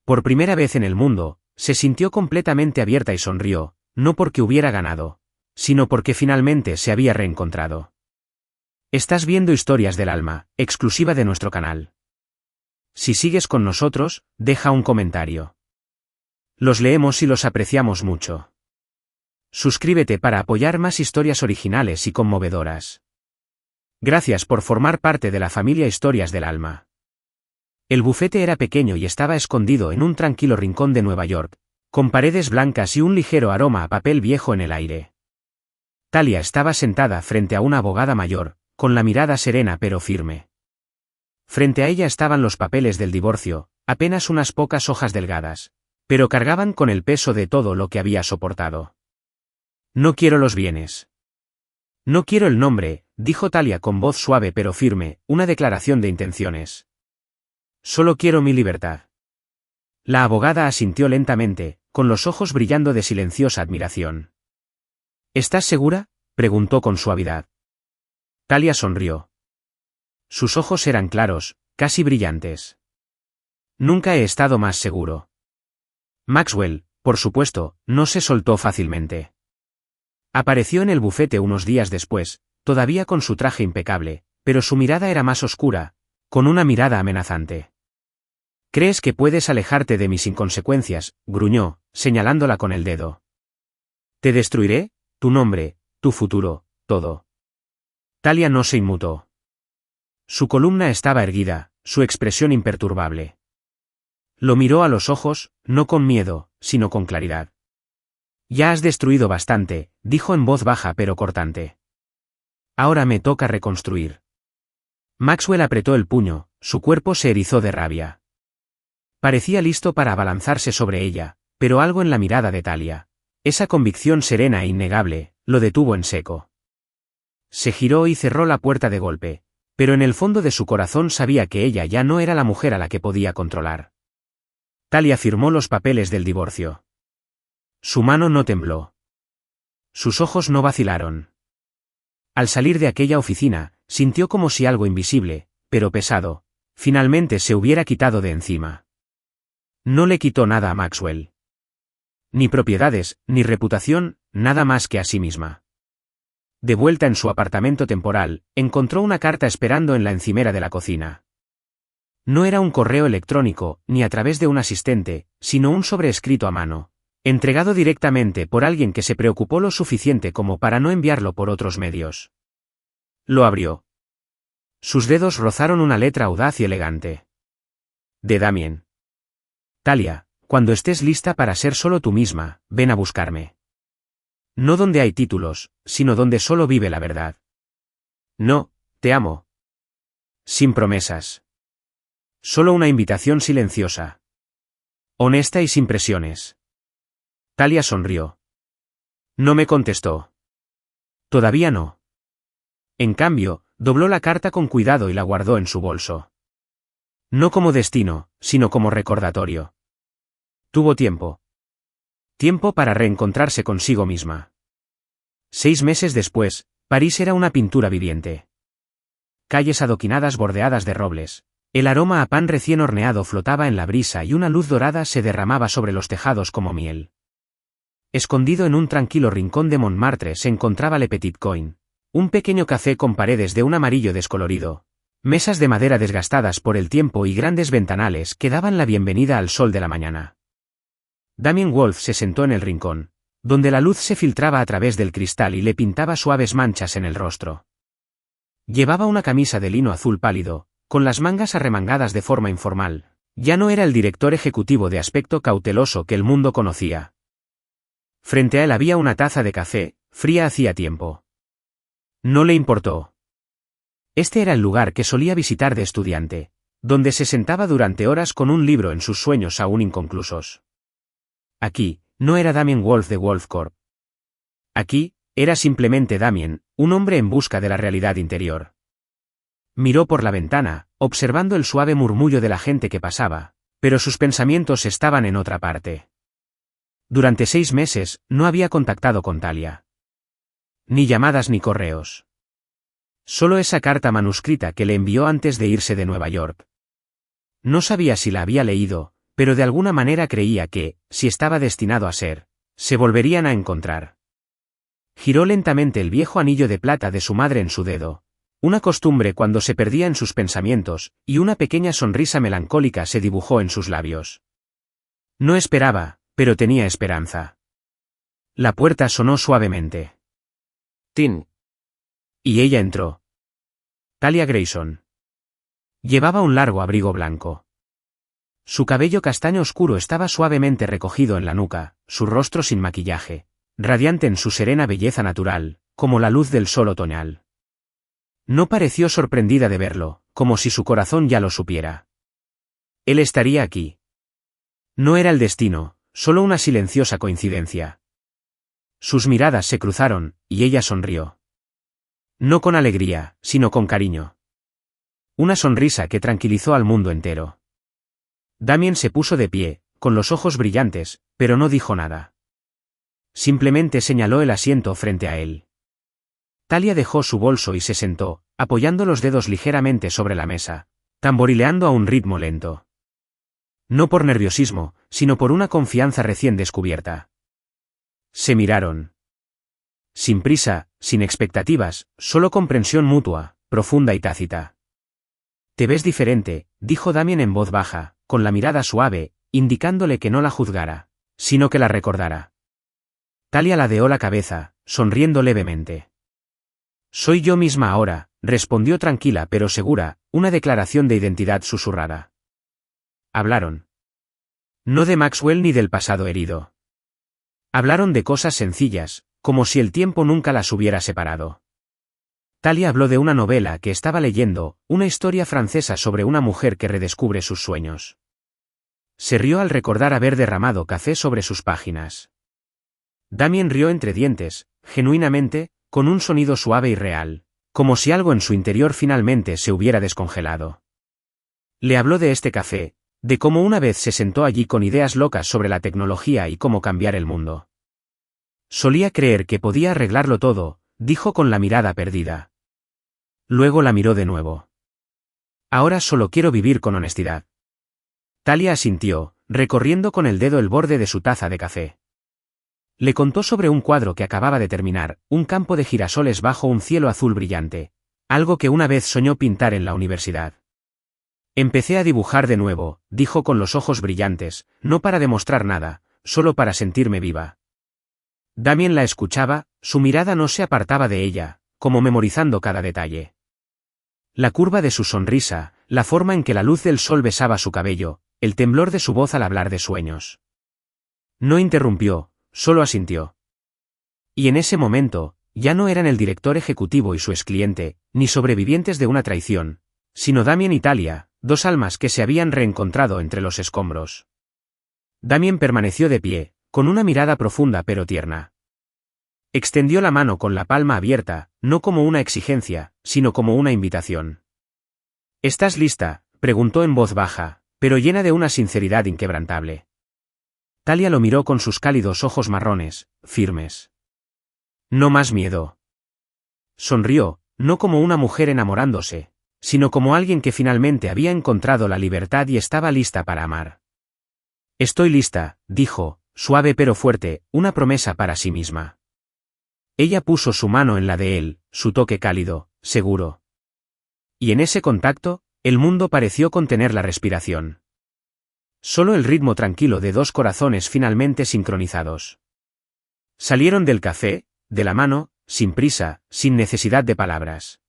Por primera vez en el mundo, Se sintió completamente abierta y sonrió, no porque hubiera ganado, sino porque finalmente se había reencontrado. Estás viendo Historias del Alma, exclusiva de nuestro canal. Si sigues con nosotros, deja un comentario. Los leemos y los apreciamos mucho. Suscríbete para apoyar más historias originales y conmovedoras. Gracias por formar parte de la familia Historias del Alma. El bufete era pequeño y estaba escondido en un tranquilo rincón de Nueva York, con paredes blancas y un ligero aroma a papel viejo en el aire. Talia estaba sentada frente a una abogada mayor, con la mirada serena pero firme. Frente a ella estaban los papeles del divorcio, apenas unas pocas hojas delgadas, pero cargaban con el peso de todo lo que había soportado. No quiero los bienes. No quiero el nombre, dijo Talia con voz suave pero firme, una declaración de intenciones. Solo quiero mi libertad. La abogada asintió lentamente, con los ojos brillando de silenciosa admiración. ¿Estás segura?, preguntó con suavidad. Talia sonrió. Sus ojos eran claros, casi brillantes. Nunca he estado más seguro. Maxwell, por supuesto, no se soltó fácilmente. Apareció en el bufete unos días después, todavía con su traje impecable, pero su mirada era más oscura, con una mirada amenazante. ¿Crees que puedes alejarte de mis inconsecuencias?, gruñó, señalándola con el dedo. Te destruiré, tu nombre, tu futuro, todo. Talia no se inmutó. Su columna estaba erguida, su expresión imperturbable. Lo miró a los ojos, no con miedo, sino con claridad. Ya has destruido bastante, dijo en voz baja pero cortante. Ahora me toca reconstruir. Maxwell apretó el puño, su cuerpo se erizó de rabia. Parecía listo para abalanzarse sobre ella, pero algo en la mirada de Talia, esa convicción serena e innegable, lo detuvo en seco. Se giró y cerró la puerta de golpe, pero en el fondo de su corazón sabía que ella ya no era la mujer a la que podía controlar. Talia firmó los papeles del divorcio. Su mano no tembló. Sus ojos no vacilaron. Al salir de aquella oficina, sintió como si algo invisible, pero pesado, finalmente se hubiera quitado de encima. No le quitó nada a Maxwell. Ni propiedades, ni reputación, nada más que a sí misma. De vuelta en su apartamento temporal, encontró una carta esperando en la encimera de la cocina. No era un correo electrónico, ni a través de un asistente, sino un sobrescrito a mano, entregado directamente por alguien que se preocupó lo suficiente como para no enviarlo por otros medios. Lo abrió. Sus dedos rozaron una letra audaz y elegante. De Damien. Talia, cuando estés lista para ser solo tú misma, ven a buscarme. No donde hay títulos, sino donde solo vive la verdad. No, te amo. Sin promesas. Solo una invitación silenciosa. Honesta y sin presiones. Talia sonrió. No me contestó. Todavía no. En cambio, dobló la carta con cuidado y la guardó en su bolso. No como destino, sino como recordatorio. Tuvo tiempo. Tiempo para reencontrarse consigo misma. 6 meses después, París era una pintura viviente. Calles adoquinadas bordeadas de robles. El aroma a pan recién horneado flotaba en la brisa y una luz dorada se derramaba sobre los tejados como miel. Escondido en un tranquilo rincón de Montmartre se encontraba Le Petit Coin, un pequeño café con paredes de un amarillo descolorido, mesas de madera desgastadas por el tiempo y grandes ventanales que daban la bienvenida al sol de la mañana. Damien Wolf se sentó en el rincón, donde la luz se filtraba a través del cristal y le pintaba suaves manchas en el rostro. Llevaba una camisa de lino azul pálido, con las mangas arremangadas de forma informal. Ya no era el director ejecutivo de aspecto cauteloso que el mundo conocía. Frente a él había una taza de café, fría hacía tiempo. No le importó. Este era el lugar que solía visitar de estudiante, donde se sentaba durante horas con un libro en sus sueños aún inconclusos. Aquí, no era Damien Wolf de Wolf Corp. Aquí, era simplemente Damien, un hombre en busca de la realidad interior. Miró por la ventana, observando el suave murmullo de la gente que pasaba, pero sus pensamientos estaban en otra parte. Durante 6 meses, no había contactado con Talia. Ni llamadas ni correos. Solo esa carta manuscrita que le envió antes de irse de Nueva York. No sabía si la había leído, pero de alguna manera creía que, si estaba destinado a ser, se volverían a encontrar. Giró lentamente el viejo anillo de plata de su madre en su dedo, una costumbre cuando se perdía en sus pensamientos, y una pequeña sonrisa melancólica se dibujó en sus labios. No esperaba, pero tenía esperanza. La puerta sonó suavemente. Tin. Y ella entró. Talia Grayson. Llevaba un largo abrigo blanco. Su cabello castaño oscuro estaba suavemente recogido en la nuca, su rostro sin maquillaje, radiante en su serena belleza natural, como la luz del sol otoñal. No pareció sorprendida de verlo, como si su corazón ya lo supiera. Él estaría aquí. No era el destino, solo una silenciosa coincidencia. Sus miradas se cruzaron, y ella sonrió. No con alegría, sino con cariño. Una sonrisa que tranquilizó al mundo entero. Damien se puso de pie, con los ojos brillantes, pero no dijo nada. Simplemente señaló el asiento frente a él. Talia dejó su bolso y se sentó, apoyando los dedos ligeramente sobre la mesa, tamborileando a un ritmo lento. No por nerviosismo, sino por una confianza recién descubierta. Se miraron. Sin prisa, sin expectativas, solo comprensión mutua, profunda y tácita. Te ves diferente, dijo Damien en voz baja, con la mirada suave, indicándole que no la juzgara, sino que la recordara. Talia ladeó la cabeza, sonriendo levemente. Soy yo misma ahora, respondió tranquila pero segura, una declaración de identidad susurrada. Hablaron. No de Maxwell ni del pasado herido. Hablaron de cosas sencillas, como si el tiempo nunca las hubiera separado. Talia habló de una novela que estaba leyendo, una historia francesa sobre una mujer que redescubre sus sueños. Se rió al recordar haber derramado café sobre sus páginas. Damien rió entre dientes, genuinamente, con un sonido suave y real, como si algo en su interior finalmente se hubiera descongelado. Le habló de este café, de cómo una vez se sentó allí con ideas locas sobre la tecnología y cómo cambiar el mundo. Solía creer que podía arreglarlo todo, dijo con la mirada perdida. Luego la miró de nuevo. Ahora solo quiero vivir con honestidad. Talia asintió, recorriendo con el dedo el borde de su taza de café. Le contó sobre un cuadro que acababa de terminar, un campo de girasoles bajo un cielo azul brillante, algo que una vez soñó pintar en la universidad. Empecé a dibujar de nuevo, dijo con los ojos brillantes, no para demostrar nada, solo para sentirme viva. Damien la escuchaba, su mirada no se apartaba de ella, como memorizando cada detalle. La curva de su sonrisa, la forma en que la luz del sol besaba su cabello, el temblor de su voz al hablar de sueños. No interrumpió, solo asintió. Y en ese momento, ya no eran el director ejecutivo y su excliente, ni sobrevivientes de una traición, sino Damien y Talia, dos almas que se habían reencontrado entre los escombros. Damien permaneció de pie, con una mirada profunda pero tierna. Extendió la mano con la palma abierta, no como una exigencia, sino como una invitación. ¿Estás lista?, preguntó en voz baja, pero llena de una sinceridad inquebrantable. Talia lo miró con sus cálidos ojos marrones, firmes. No más miedo. Sonrió, no como una mujer enamorándose, sino como alguien que finalmente había encontrado la libertad y estaba lista para amar. Estoy lista, dijo, suave pero fuerte, una promesa para sí misma. Ella puso su mano en la de él, su toque cálido, seguro. Y en ese contacto, el mundo pareció contener la respiración. Solo el ritmo tranquilo de dos corazones finalmente sincronizados. Salieron del café, de la mano, sin prisa, sin necesidad de palabras.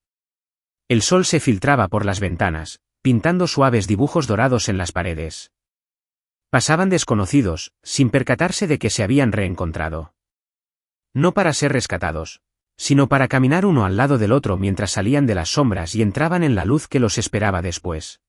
El sol se filtraba por las ventanas, pintando suaves dibujos dorados en las paredes. Pasaban desconocidos, sin percatarse de que se habían reencontrado. No para ser rescatados, sino para caminar uno al lado del otro mientras salían de las sombras y entraban en la luz que los esperaba después.